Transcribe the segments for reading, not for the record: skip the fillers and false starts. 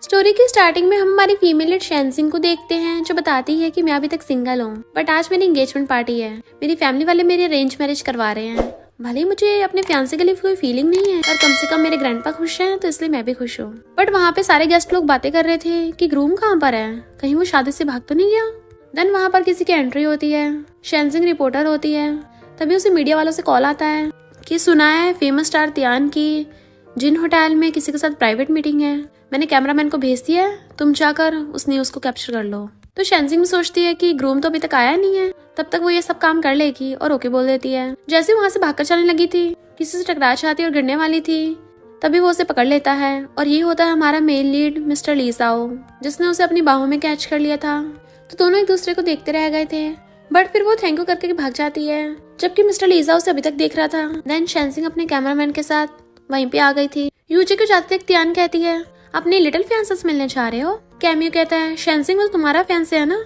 Story की starting में हम हमारी फीमेल लीड शैनजिंग को देखते हैं, जो बताती है कि मैं अभी तक सिंगल हूँ, बट आज मेरी एंगेजमेंट पार्टी है। मेरी फैमिली वाले मेरी अरेंज मैरिज करवा रहे हैं। भले ही मुझे अपने फियांसे के लिए कोई फीलिंग नहीं है, और कम से कम मेरे ग्रैंडपा खुश हैं, तो इसलिए मैं भी खुश हूँ। बट वहाँ पे सारे गेस्ट लोग बातें कर रहे थे कि ग्रूम कहाँ पर है, कहीं वो शादी से भाग तो नहीं गया। देन वहाँ पर किसी की एंट्री होती है, शैनजिंग रिपोर्टर होती है। तभी उसे मीडिया वालों से कॉल आता है कि सुना है फेमस स्टार तियान की जिन होटल में किसी के साथ प्राइवेट मीटिंग है। मैंने कैमरामैन को भेज दिया है, तुम जाकर उस न्यूज़ को कैप्चर कर लो। तो शैनजिंग सोचती है कि ग्रूम तो अभी तक आया नहीं है, तब तक वो ये सब काम कर लेगी, और ओके बोल देती है। जैसे वहाँ से भागकर चलने लगी थी, किसी से टकरा जाती और गिरने वाली थी, तभी वो उसे पकड़ लेता है। और ये होता है हमारा मेल लीड मिस्टर ली साओ, जिसने उसे अपनी बाहों में कैच कर लिया था। तो दोनों एक दूसरे को देखते रह गए थे, बट फिर वो थैंक यू करके भाग जाती है, जबकि मिस्टर ली साओ उसे अभी तक देख रहा था। देन शैनजिंग अपने कैमरामैन के साथ वहीं पे आ गई थी। यूजी को जाते तक तियान कहती है, अपने लिटिल फियांसे से मिलने जा रहे हो। कैमियो कहता है, शैनजिंग वो तुम्हारा फियांसे है ना।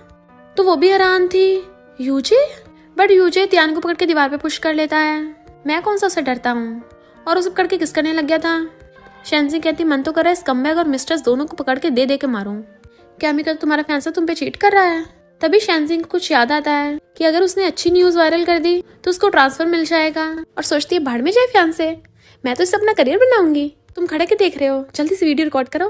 तो वो भी हैरान थी, यूजी। बट यूजी तियान को पकड़ के दीवार पे पुश कर लेता है। मैं कौन सा उसे डरता हूँ, और उसे पकड़ के किस करने लग गया था। शैनजिंग कहती, मन तो कर रहा है स्कम्बैग और मिस्ट्रेस दोनों को पकड़ के दे के मारूं। कैमियो कहता, तुम्हारा फियांसे तुम पे चीट कर रहा है। तभी शैनजिंग को कुछ याद आता है कि अगर उसने अच्छी न्यूज वायरल कर दी तो उसको ट्रांसफर मिल जाएगा, और सोचती है भाड़ में जाए फियांसे, मैं तो इससे अपना करियर बनाऊंगी। तुम खड़े के देख रहे हो, जल्दी से वीडियो रिकॉर्ड करो।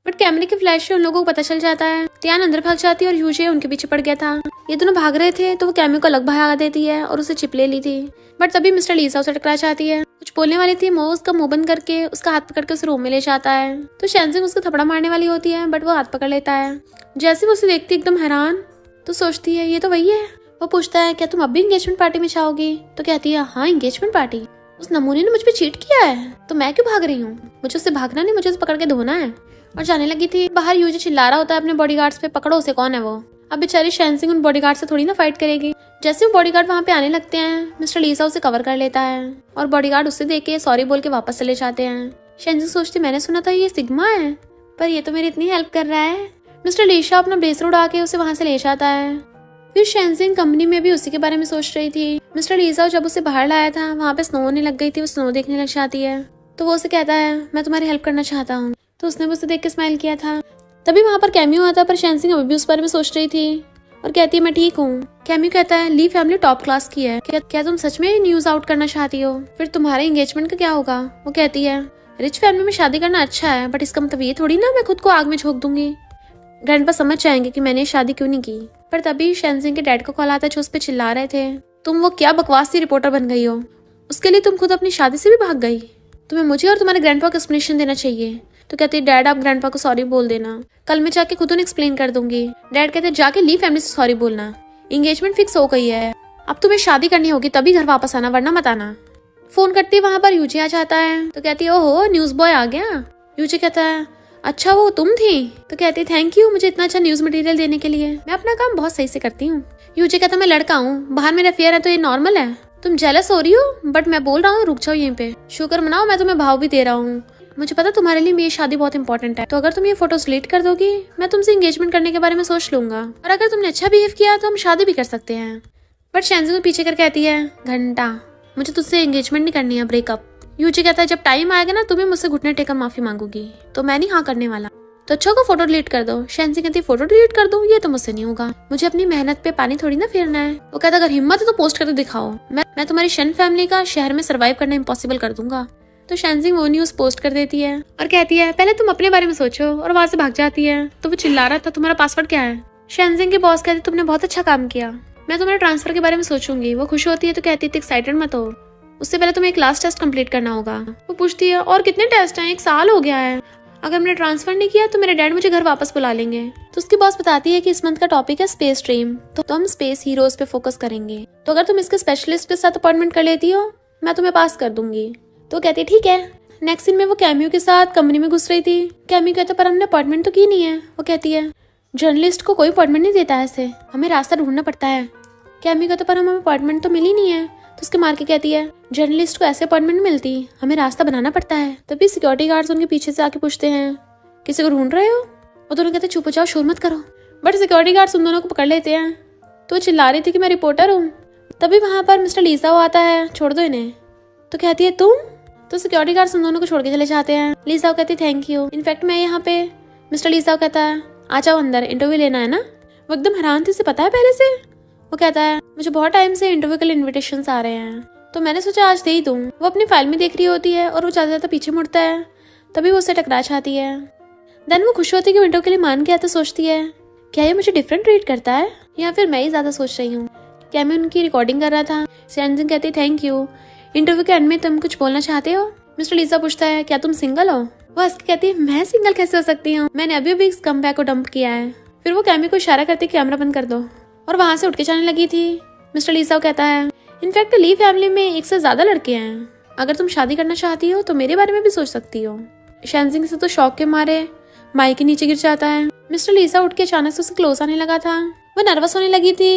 बट कैमरे के फ्लैश से उन लोगों को पता चल जाता है। तियान अंदर भाग जाती है और यूजी उनके पीछे पड़ गया था। ये दोनों भाग रहे थे तो वो कैमियो को अलग भगा देती है और उसे चिप ले ली थी। बट तभी मिस्टर ली साओ से टकरा जाती है। कुछ बोलने वाली थी, वो उसका मुंह बंद करके उसका हाथ पकड़ के उसे रूम में ले जाता है। तो शैनजिंग उसको थपड़ा मारने वाली होती है, बट वो हाथ पकड़ लेता है। जैसे वो उसे देखती एकदम हैरान, तो सोचती है ये तो वही है। वो पूछता है, क्या तुम अब भी एंगेजमेंट पार्टी में जाओगी। तो कहती है, हाँ एंगेजमेंट पार्टी। उस नमूने ने मुझ पे चीट किया है, तो मैं क्यों भाग रही हूँ। मुझे उससे भागना नहीं, मुझे उसे पकड़ के धोना है। और जाने लगी थी। बाहर यूजी चिल्ला रहा होता है अपने बॉडीगार्ड्स पे, पकड़ो उसे, कौन है वो। अब बेचारी शैनजिंग उन बॉडीगार्ड से थोड़ी ना फाइट करेगी। जैसे वो बॉडीगार्ड वहाँ पे आने लगते हैं, मिस्टर ली साओ उसे कवर कर लेता है, और बॉडीगार्ड उससे देख के सॉरी बोल के वापस चले जाते हैं। शैनजिंग सोचती, मैंने सुना था ये सिग्मा है, पर ये तो मेरी इतनी हेल्प कर रहा है। मिस्टर ली साओ अपना ब्रेसलेट उड़ा के उसे वहाँ से ले जाता है। फिर शैनजिंग कंपनी में भी उसी के बारे में सोच रही थी। मिस्टर ली साओ जब उसे बाहर लाया था, वहाँ पे स्नो होने लग गई थी, वो स्नो देखने लग जाती है। तो वो उसे कहता है, मैं तुम्हारी हेल्प करना चाहता हूँ। तो उसने उसे देख के स्माइल किया था। तभी वहाँ पर कैमियो आता, पर शैनजिंग अभी भी उस बारे में सोच रही थी और कहती है, मैं ठीक हूँ। कैमियो कहता है, ली फैमिली टॉप क्लास की है, क्या तुम सच में न्यूज आउट करना चाहती हो। फिर तुम्हारे एंगेजमेंट का क्या होगा। वो कहती है, रिच फैमिली में शादी करना अच्छा है, बट इसका मतलब ये थोड़ी ना मैं खुद को आग में झोंक दूंगी। ग्रैंडपा समझ जाएंगे कि मैंने शादी क्यों नहीं की। पर तभी शैनजिंग के डैड का कॉल आता है, जो उस पर चिल्ला रहे थे, तुम वो क्या बकवास सी रिपोर्टर बन गई हो, उसके लिए तुम खुद अपनी शादी से भी भाग गई। तुम्हें मुझे और तुम्हारे ग्रैंडपा को एक्सप्लेनेशन देना चाहिए। तो कहते हैं, डैड आप ग्रैंडपा को सॉरी बोल देना, कल मैं जाके खुद उन्हें एक्सप्लेन कर दूंगी। डैड कहते हैं, जाके ली फैमिली से सॉरी बोलना, एंगेजमेंट फिक्स हो गई है, अब तुम्हें शादी करनी होगी तभी घर वापस आना, वरना मत आना। फोन करती है, वहां पर यूजी आ जाता है। तो कहती है, ओहो न्यूज बॉय आ गया। यूजी कहता है, अच्छा वो तुम थी। तो कहती, थैंक यू मुझे इतना अच्छा न्यूज मटेरियल देने के लिए, मैं अपना काम बहुत सही से करती हूँ। यूजी कहता, मैं लड़का हूँ, बाहर मेरा अफेयर है तो ये नॉर्मल है, तुम जेलस हो रही हो, बट मैं बोल रहा हूँ रुक जाओ यहीं पे, शुक्र मनाओ मैं तुम्हें भाव भी दे रहा हूँ। मुझे पता तुम्हारे लिए मेरी शादी बहुत इंपॉर्टेंट है, तो अगर तुम ये फोटोज डिलीट कर दोगी, मैं तुमसे एंगेजमेंट करने के बारे में सोच लूंगा, और अगर तुमने अच्छा बिहेव किया तो हम शादी भी कर सकते हैं। बट शैनजिंग को पीछे कर कहती है, घंटा मुझे तुझसे एंगेजमेंट नहीं करनी है, ब्रेकअप। यूजी कहता है, जब टाइम आएगा ना तुम्हें मुझसे घुटने टेकर माफी मांगूगी, तो मैं नहीं हाँ करने वाला। तो अच्छा को फोटो डिलीट कर दो। शैनजिंग कहती है, फोटो डिलीट कर दूं, ये तो मुझसे नहीं होगा, मुझे अपनी मेहनत पे पानी थोड़ी ना फेरना है। वो कहता, अगर हिम्मत है तो पोस्ट करके दिखाओ, मैं तुम्हारी शन फैमिली का शहर में सर्वाइव करना इम्पॉसिबल कर दूंगा। तो शैनजिंग वो न्यूज पोस्ट कर देती है और कहती है, पहले तुम अपने बारे में सोचो, और वहां से भाग जाती है। तो वो चिल्ला रहा था, तुम्हारा पासवर्ड क्या है। शैनजिंग के बॉस कहते, तुमने बहुत अच्छा काम किया, मैं तुम्हारे ट्रांसफर के बारे में सोचूंगी। वो खुश होती है तो कहती है, एक्साइटेड मत हो, उससे पहले तुम्हें एक लास्ट टेस्ट कंप्लीट करना होगा। वो पूछती है, और कितने टेस्ट हैं, 1 साल हो गया है, अगर मैंने ट्रांसफर नहीं किया तो मेरे डैड मुझे घर वापस बुला लेंगे। तो उसकी बॉस बताती है कि इस मंथ का टॉपिक है स्पेस स्ट्रीम, तो हम स्पेस हीरोज पे फोकस करेंगे, तो अगर तुम इसके स्पेशलिस्ट के साथ अपॉइंटमेंट कर लेती हो मैं तुम्हें पास कर दूंगी। तो कहती है, ठीक है। नेक्स्ट सीन में वो कैमियो के साथ कंपनी में घुस रही थी। कैमियो कहता, पर हमने अपॉइंटमेंट तो की नहीं है। वो कहती है, जर्नलिस्ट को कोई अपॉइंटमेंट नहीं देता है, ऐसे हमें रास्ता ढूंढना पड़ता है। कैमियो कहता, पर हमें अपॉइंटमेंट तो मिली नहीं है। तो उसके मार के कहती है, जर्नलिस्ट को ऐसे अपॉइंटमेंट मिलती, हमें रास्ता बनाना पड़ता है। तभी सिक्योरिटी गार्ड्स उनके पीछे से आके पूछते हैं, किसी को ढूंढ रहे हो। वो दोनों कहते, चुप हो जाओ, शोर मत करो। बट सिक्योरिटी गार्ड्स उन दोनों को पकड़ लेते हैं। तो चिल्ला रही थी कि मैं रिपोर्टर हूँ। तभी वहां पर मिस्टर ली साओ आता है, छोड़ दो इन्हें। तो कहती है, तुम। तो सिक्योरिटी गार्ड्स उन दोनों को छोड़ के चले जाते हैं। ली साओ कहती, थैंक यू, इनफैक्ट मैं यहाँ पे मिस्टर लीसा कहता है आ जाओ अंदर, इंटरव्यू लेना है ना। वो एकदम हैरान थी, इसे पता है पहले से। वो कहता है मुझे बहुत टाइम से इंटरव्यू के लिए इन्विटेशंस आ रहे हैं, तो मैंने सोचा आज दे ही दूं। वो अपनी फाइल में देख रही होती है और वो ज्यादा ज्यादा पीछे मुड़ता है, तभी वो उससे टकरा जाती है। देन वो खुश होती है कि इंटरव्यू के लिए मान गया, तो सोचती है क्या ये मुझे डिफरेंट ट्रीट करता है या फिर मैं ही ज्यादा सोच रही हूँ। क्या मैं उनकी रिकॉर्डिंग कर रहा था। शैनजिन कहती है थैंक यू। इंटरव्यू के एंड में तुम कुछ बोलना चाहते हो। मिस्टर लीसा पूछता है क्या तुम सिंगल हो। वो हंस के कहती है मैं सिंगल कैसे हो सकती हूँ, मैंने अभी अभी इस कमबैक को डंप किया है। फिर वो कैमी को इशारा करती है कैमरा बंद कर दो, और वहां से उठ के जाने लगी थी। मिस्टर लीसा कहता है इनफैक्ट ली फैमिली में एक से ज्यादा लड़के हैं, अगर तुम शादी करना चाहती हो तो मेरे बारे में भी सोच सकती हो। शैनजिंग से तो शौक के मारे माई के नीचे गिर जाता है। मिस्टर लीसा उठ के अचानक से उसे क्लोज आने लगा था, वो नर्वस होने लगी थी।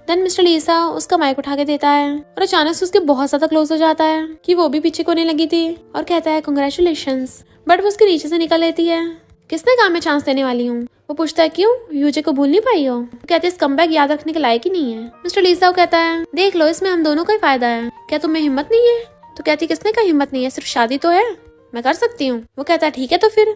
देन मिस्टर लीसा उसका माइक उठा के देता है और अचानक से उसके बहुत ज्यादा क्लोज हो जाता है कि वो भी पीछे कोने लगी थी, और कहता है कांग्रेचुलेशंस। बट वो उसके नीचे से निकल लेती है। किसने कहा मैं चांस देने वाली हूँ। वो पूछता है क्यों, यूजे को भूल नहीं पाई हो। वो कहते हैं इस कमबैक याद रखने के लायक ही नहीं है। मिस्टर लीसा कहता है देख लो इसमें हम दोनों का ही फायदा है, क्या तुम्हें हिम्मत नहीं है। तो कहती किसने का हिम्मत नहीं है, सिर्फ शादी तो है, मैं कर सकती हूँ। वो कहता है ठीक है तो फिर।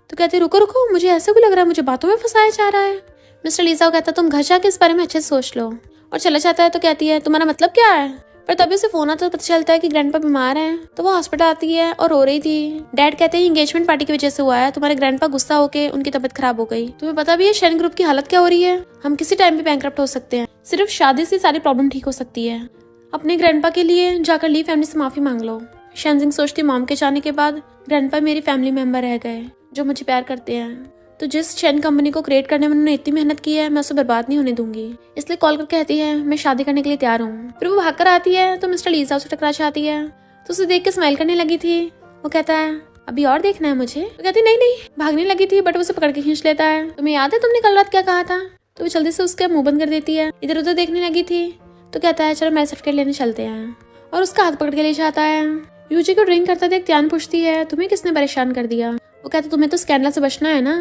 तो कहते रुको रुको, मुझे ऐसा क्यों लग रहा है मुझे बातों में फंसाया जा रहा है। मिस्टर लीसा कहता है तुम घर जाके इस बारे में अच्छे से सोच लो, और चला जाता है। तो कहती है तुम्हारा मतलब क्या है। पर तभी उसे फोन आता तो पता चलता है कि ग्रैंडपा बीमार है। तो वो हॉस्पिटल आती है और रो रही थी। डैड कहते हैं एंगेजमेंट पार्टी की वजह से हुआ है, तुम्हारे ग्रैंडपा गुस्सा होके उनकी तबीयत खराब हो गई। तुम्हें पता भी है शेन ग्रुप की हालत क्या हो रही है, हम किसी टाइम भी बैंकरप्ट हो सकते हैं, सिर्फ शादी से सारी प्रॉब्लम ठीक हो सकती है। अपने ग्रैंडपा के लिए जाकर ली फैमिली से माफी मांग लो। शैनजिंग सोचती मॉम के जाने के बाद ग्रैंडपा मेरी फैमिली मेंबर रह गए जो मुझे प्यार करते हैं, तो जिस शेन कंपनी को क्रिएट करने में उन्होंने इतनी मेहनत की है मैं उसे बर्बाद नहीं होने दूंगी। इसलिए कॉल करके कहती है मैं शादी करने के लिए तैयार हूँ। फिर वो भागकर आती है तो मिस्टर लीसा उसे टकरा चाहती है, तो उसे देख के स्माइल करने लगी थी। वो कहता है अभी और देखना है मुझे। वो कहती नहीं नहीं, भागने लगी थी बट उसे पकड़ के खींच लेता है। तुम्हें याद है तुमने कल रात क्या कहा था। तो वो जल्दी से उसके मुंह बंद कर देती है। इधर उधर देखने लगी थी तो कहता है चलो मैरिज सर्टिफिकेट लेने चलते हैं, और उसका हाथ पकड़ के ले जाता है। यूजी को ड्रिंक करता देख त्यान पूछती है तुम्हें किसने परेशान कर दिया। वो कहता तुम्हें तो स्कैंडल से बचना है ना।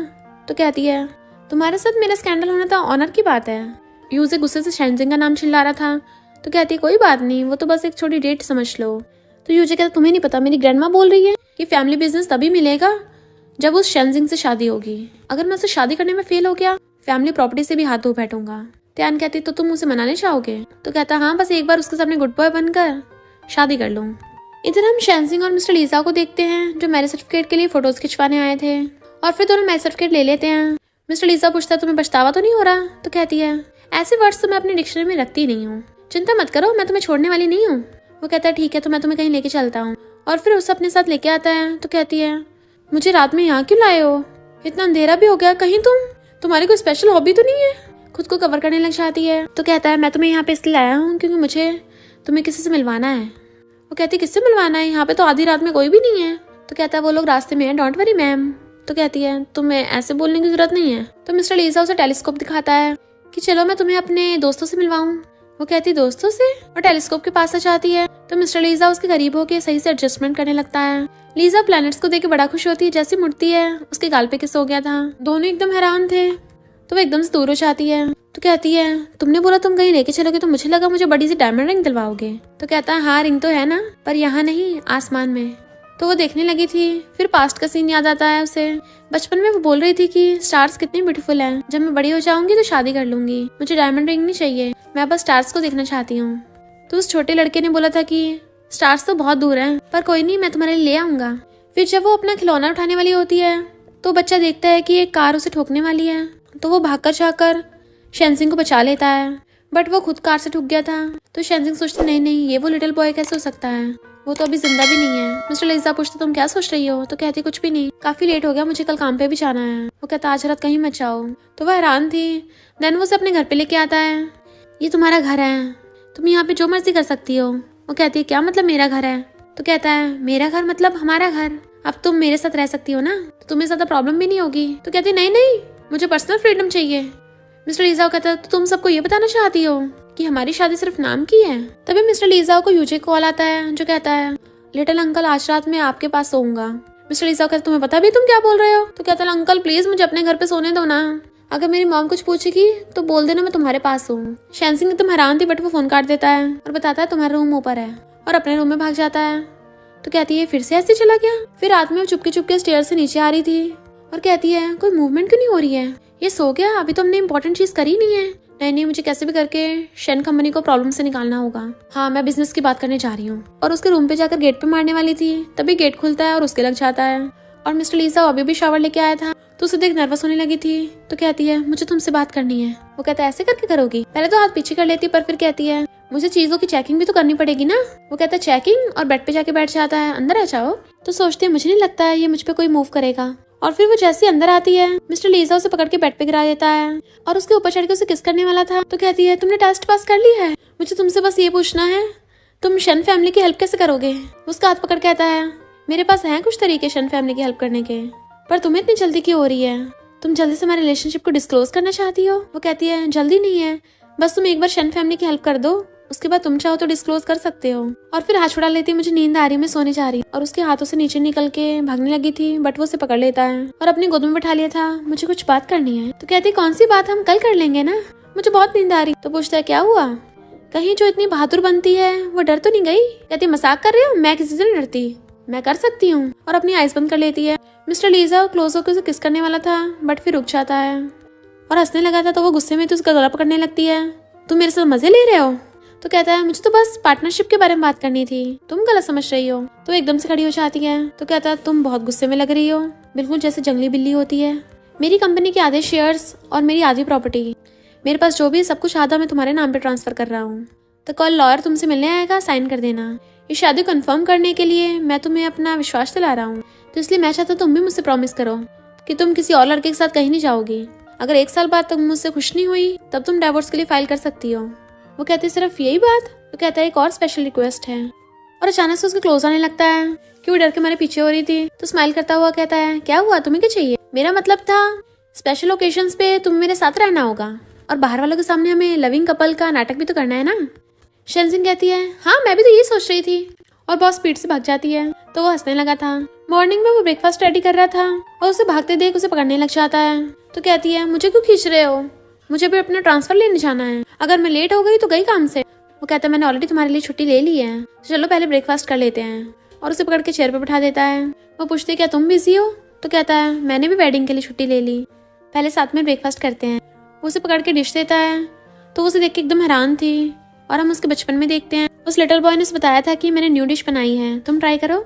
तो कहती है तुम्हारे साथ मेरा स्कैंडल होना तो ऑनर की बात है। यूजे गुस्से से शैनजिंग का नाम चिल्ला रहा था। तो कहती है कोई बात नहीं, वो तो बस एक छोटी डेट समझ लो। तो यूजे कहता तुम्हें नहीं पता, मेरी ग्रैंडमा बोल रही है कि फैमिली बिजनेस तभी मिलेगा जब उस शैनजिंग से शादी होगी। अगर मैं उसे शादी करने में फेल हो गया, फैमिली प्रॉपर्टी से भी हाथ धो बैठूंगा। त्यान कहती तो तुम उसे मनाने चाहोगे। तो कहता हाँ बस एक बार उसके सामने गुड बॉय बनकर शादी कर लूँ। इधर हम शैनजिंग और मिस्टर लीसा को देखते हैं जो मैरिज सर्टिफिकेट के लिए फोटोज खिंचवाने आए थे, और फिर दोनों मैरिज सर्टिफिकेट ले लेते हैं। मिस्टर लीसा पूछता है तुम्हें पछतावा तो नहीं हो रहा। तो कहती है ऐसे वर्ड्स तो मैं अपनी डिक्शनरी में रखती नहीं हूँ, चिंता मत करो मैं तुम्हें छोड़ने वाली नहीं हूँ। वो कहता है ठीक है तो मैं तुम्हें कहीं लेके चलता हूँ, और फिर उसे अपने साथ लेके आता है। तो कहती है मुझे रात में यहाँ क्यों लाए हो, इतना अंधेरा भी हो गया, कहीं तुम्हारी कोई स्पेशल हॉबी तो नहीं है। खुद को कवर करने लग जाती है। तो कहता है मैं तुम्हें यहाँ पे इसलिए लाया हूँ क्योंकि मुझे तुम्हें किसी से मिलवाना है। वो कहती है किससे मिलवाना है, यहाँ पे तो आधी रात में कोई भी नहीं है। तो कहता है वो लोग रास्ते में है, डोंट वरी मैम। तो कहती है तुम्हें ऐसे बोलने की जरूरत नहीं है। तो मिस्टर लीसा उसे टेलीस्कोप दिखाता है कि चलो मैं तुम्हें अपने दोस्तों से मिलवाऊं। वो कहती दोस्तों से, और टेलीस्कोप के पास आ जाती है। तो मिस्टर लीसा उसके करीब होकर सही से एडजस्टमेंट करने लगता है। लीसा प्लैनेट्स को देख के बड़ा खुश होती है। जैसे मुड़ती है उसके गाल पे किस हो गया था। दोनों एकदम हैरान थे, तो वो एकदम से दूर हो जाती है। तो कहती है तुमने बोला तुम कहीं लेके चलोगे, तो मुझे लगा मुझे बड़ी सी डायमंड रिंग दिलवाओगे। तो कहता है हाँ रिंग तो है ना, पर यहाँ नहीं आसमान में। तो वो देखने लगी थी। फिर पास्ट का सीन याद आता है उसे। बचपन में वो बोल रही थी कि स्टार्स कितनी ब्यूटीफुल हैं, जब मैं बड़ी हो जाऊंगी तो शादी कर लूंगी, मुझे डायमंड रिंग नहीं चाहिए, मैं बस स्टार्स को देखना चाहती हूँ। तो उस छोटे लड़के ने बोला था कि स्टार्स तो बहुत दूर हैं, पर कोई नहीं मैं तुम्हारे लिए ले आऊंगा। फिर जब वो अपना खिलौना उठाने वाली होती है तो बच्चा देखता है कि एक कार उसे ठोकने वाली है। तो वो भागकर जाकर शैनजिंग को बचा लेता है, बट वो खुद कार से ठुक गया था। तो शैनजिंग सोचती नहीं नहीं ये वो लिटिल बॉय कैसे हो सकता है, वो तो अभी जिंदा भी नहीं है। मिस्टर लीसा पूछते तुम क्या सोच रही हो। तो कहती कुछ भी नहीं, काफी लेट हो गया, मुझे कल काम पे भी जाना है। वो कहता आज रात कहीं मत जाओ। तो वह हैरान थी। देन वो उसे अपने घर पे लेके आता है। ये तुम्हारा घर है, तुम यहाँ पे जो मर्जी कर सकती हो। वो कहती है क्या मतलब मेरा घर है। तो कहता है मेरा घर मतलब हमारा घर, अब तुम मेरे साथ रह सकती हो ना, तो तुम्हें ज्यादा प्रॉब्लम भी नहीं होगी। तो कहती नहीं नहीं मुझे पर्सनल फ्रीडम चाहिए। मिस्टर लीजा कहता है तो तुम सबको ये बताना चाहती हो कि हमारी शादी सिर्फ नाम की है। तभी मिस्टर लीजा को यूजे कॉल आता है जो कहता है लिटिल अंकल आज रात में आपके पास सोऊंगा। मिस्टर लीजा कहता तुम्हें पता भी तुम क्या बोल रहे हो। तो कहता है अंकल प्लीज मुझे अपने घर पे सोने दो ना, अगर मेरी मॉम कुछ पूछेगी तो बोल देना मैं तुम्हारे पास हूँ। शैनजिंग एकदम हैरान थी बट वो फोन काट देता है और बताता है तुम्हारा रूम ऊपर है, और अपने रूम में भाग जाता है। तो कहती है फिर से ऐसे चला गया। फिर रात में वो चुपके चुपके स्टेयर से नीचे आ रही थी और कहती है कोई मूवमेंट क्यों नहीं हो रही है, ये सो गया, अभी तो हमने इंपॉर्टेंट चीज करी नहीं है। नहीं, मुझे कैसे भी करके शन कंपनी को प्रॉब्लम से निकालना होगा। हाँ, मैं बिजनेस की बात करने जा रही हूँ। और उसके रूम पे जाकर गेट पे मारने वाली थी, तभी गेट खुलता है और उसके लग जाता है। और मिस्टर लीसा अभी भी शावर लेके आया था, तो उसे देख नर्वस होने लगी थी। तो कहती है मुझे तुमसे बात करनी है। वो कहता है ऐसे करके करोगी? पहले तो हाथ पीछे कर लेती, पर फिर कहती है मुझे चीजों की चेकिंग भी तो करनी पड़ेगी ना। वो कहता है चेकिंग, और बेड पे जाके बैठ जाता है, अंदर आ जाओ। तो सोचती है मुझे नहीं लगता है ये मुझ पे कोई मूव करेगा। और फिर वो जैसे अंदर आती है, मिस्टर लीसा उसे पकड़ के बेड पे गिरा देता है और उसके ऊपर चढ़ के उसे किस करने वाला था। तो कहती है तुमने टेस्ट पास कर ली है, मुझे तुमसे बस ये पूछना है तुम शन फैमिली की हेल्प कैसे करोगे? उसका हाथ पकड़ कहता है मेरे पास है कुछ तरीके शन फैमिली की हेल्प करने के, पर तुम्हें इतनी जल्दी क्यों हो रही है? तुम जल्दी से हमारे रिलेशनशिप को डिस्क्लोज करना चाहती हो? वो कहती है जल्दी नहीं है, बस तुम एक बार शन फैमिली की हेल्प कर दो, उसके बाद तुम चाहो तो डिस्क्लोज कर सकते हो। और फिर हाथ छुड़ा लेती, मुझे नींद आ रही, मैं सोने जा रही। और उसके हाथों से नीचे निकल के भागने लगी थी, बट वो उसे पकड़ लेता है और अपनी गोद में बैठा लिया था। मुझे कुछ बात करनी है। तो कहती कौन सी बात, हम कल कर लेंगे ना, मुझे बहुत नींद आ रही। तो पूछता है क्या हुआ, कहीं जो इतनी बहादुर बनती है वो डर तो नहीं गई? कहती मजाक कर रही हो, मैं किसी से नहीं डरती, मैं कर सकती हूँ। और अपनी आइज बंद कर लेती है। मिस्टर लीसा क्लोज होकर उसे किस करने वाला था, बट फिर रुक जाता है और हंसने लगा था। तो वो गुस्से में तो उसका गला पकड़ने लगती है, तुम मेरे साथ मजे ले रहे हो? तो कहता है मुझे तो बस पार्टनरशिप के बारे में बात करनी थी, तुम गलत समझ रही हो। तो एकदम से खड़ी हो जाती है। तो कहता है तुम बहुत गुस्से में लग रही हो, बिल्कुल जैसे जंगली बिल्ली होती है। मेरी कंपनी के आधे शेयर्स और मेरी आधी प्रॉपर्टी, मेरे पास जो भी सब कुछ आधा मैं तुम्हारे नाम पे ट्रांसफर कर रहा हूँ। तो कल लॉयर तुमसे मिलने आएगा, साइन कर देना। ये शादी कंफर्म करने के लिए मैं तुम्हें अपना विश्वास दिला रहा हूँ, तो इसलिए मैं चाहता तुम भी मुझसे प्रॉमिस करो कि तुम किसी और लड़के के साथ कहीं नहीं जाओगी। अगर 1 साल बाद तुम मुझसे खुश नहीं हुई तब तुम डिवोर्स के लिए फाइल कर सकती हो। वो कहती है सिर्फ यही बात? तो कहता है एक और स्पेशल रिक्वेस्ट है। और अचानक से उसके क्लोज आने लगता है कि वो डर के मारे पीछे हो रही थी। तो स्माइल करता हुआ कहता है क्या हुआ, तुम्हें क्या चाहिए? मेरा मतलब था स्पेशल ओकेजन्स पे तुम्हें मेरे साथ रहना होगा और बाहर वालों के सामने हमें लविंग कपल का नाटक भी तो करना है ना। शेंजिन कहती है हाँ मैं भी तो यही सोच रही थी, और बहुत स्पीड से भाग जाती है। तो वो हंसने लगा था। मॉर्निंग में वो ब्रेकफास्ट रेडी कर रहा था और उसे भागते देख उसे पकड़ने लग जाता है। तो कहती है मुझे क्यों खींच रहे हो, मुझे भी अपना ट्रांसफर लेने जाना है, अगर मैं लेट हो गई तो गई काम से। वो कहता है मैंने ऑलरेडी तुम्हारे लिए छुट्टी ले ली है, तो चलो पहले ब्रेकफास्ट कर लेते हैं। और उसे पकड़ के चेयर पे बिठा देता है। वो पूछती है क्या तुम बिजी हो? तो कहता है मैंने भी वेडिंग के लिए छुट्टी ले ली, पहले साथ में ब्रेकफास्ट करते हैं। वो उसे पकड़ के डिश देता है। तो वो उसे देख के एकदम हैरान थी। और हम उसके बचपन में देखते हैं, उस लिटिल बॉय ने उसे बताया था कि मैंने न्यू डिश बनाई है, तुम ट्राई करो।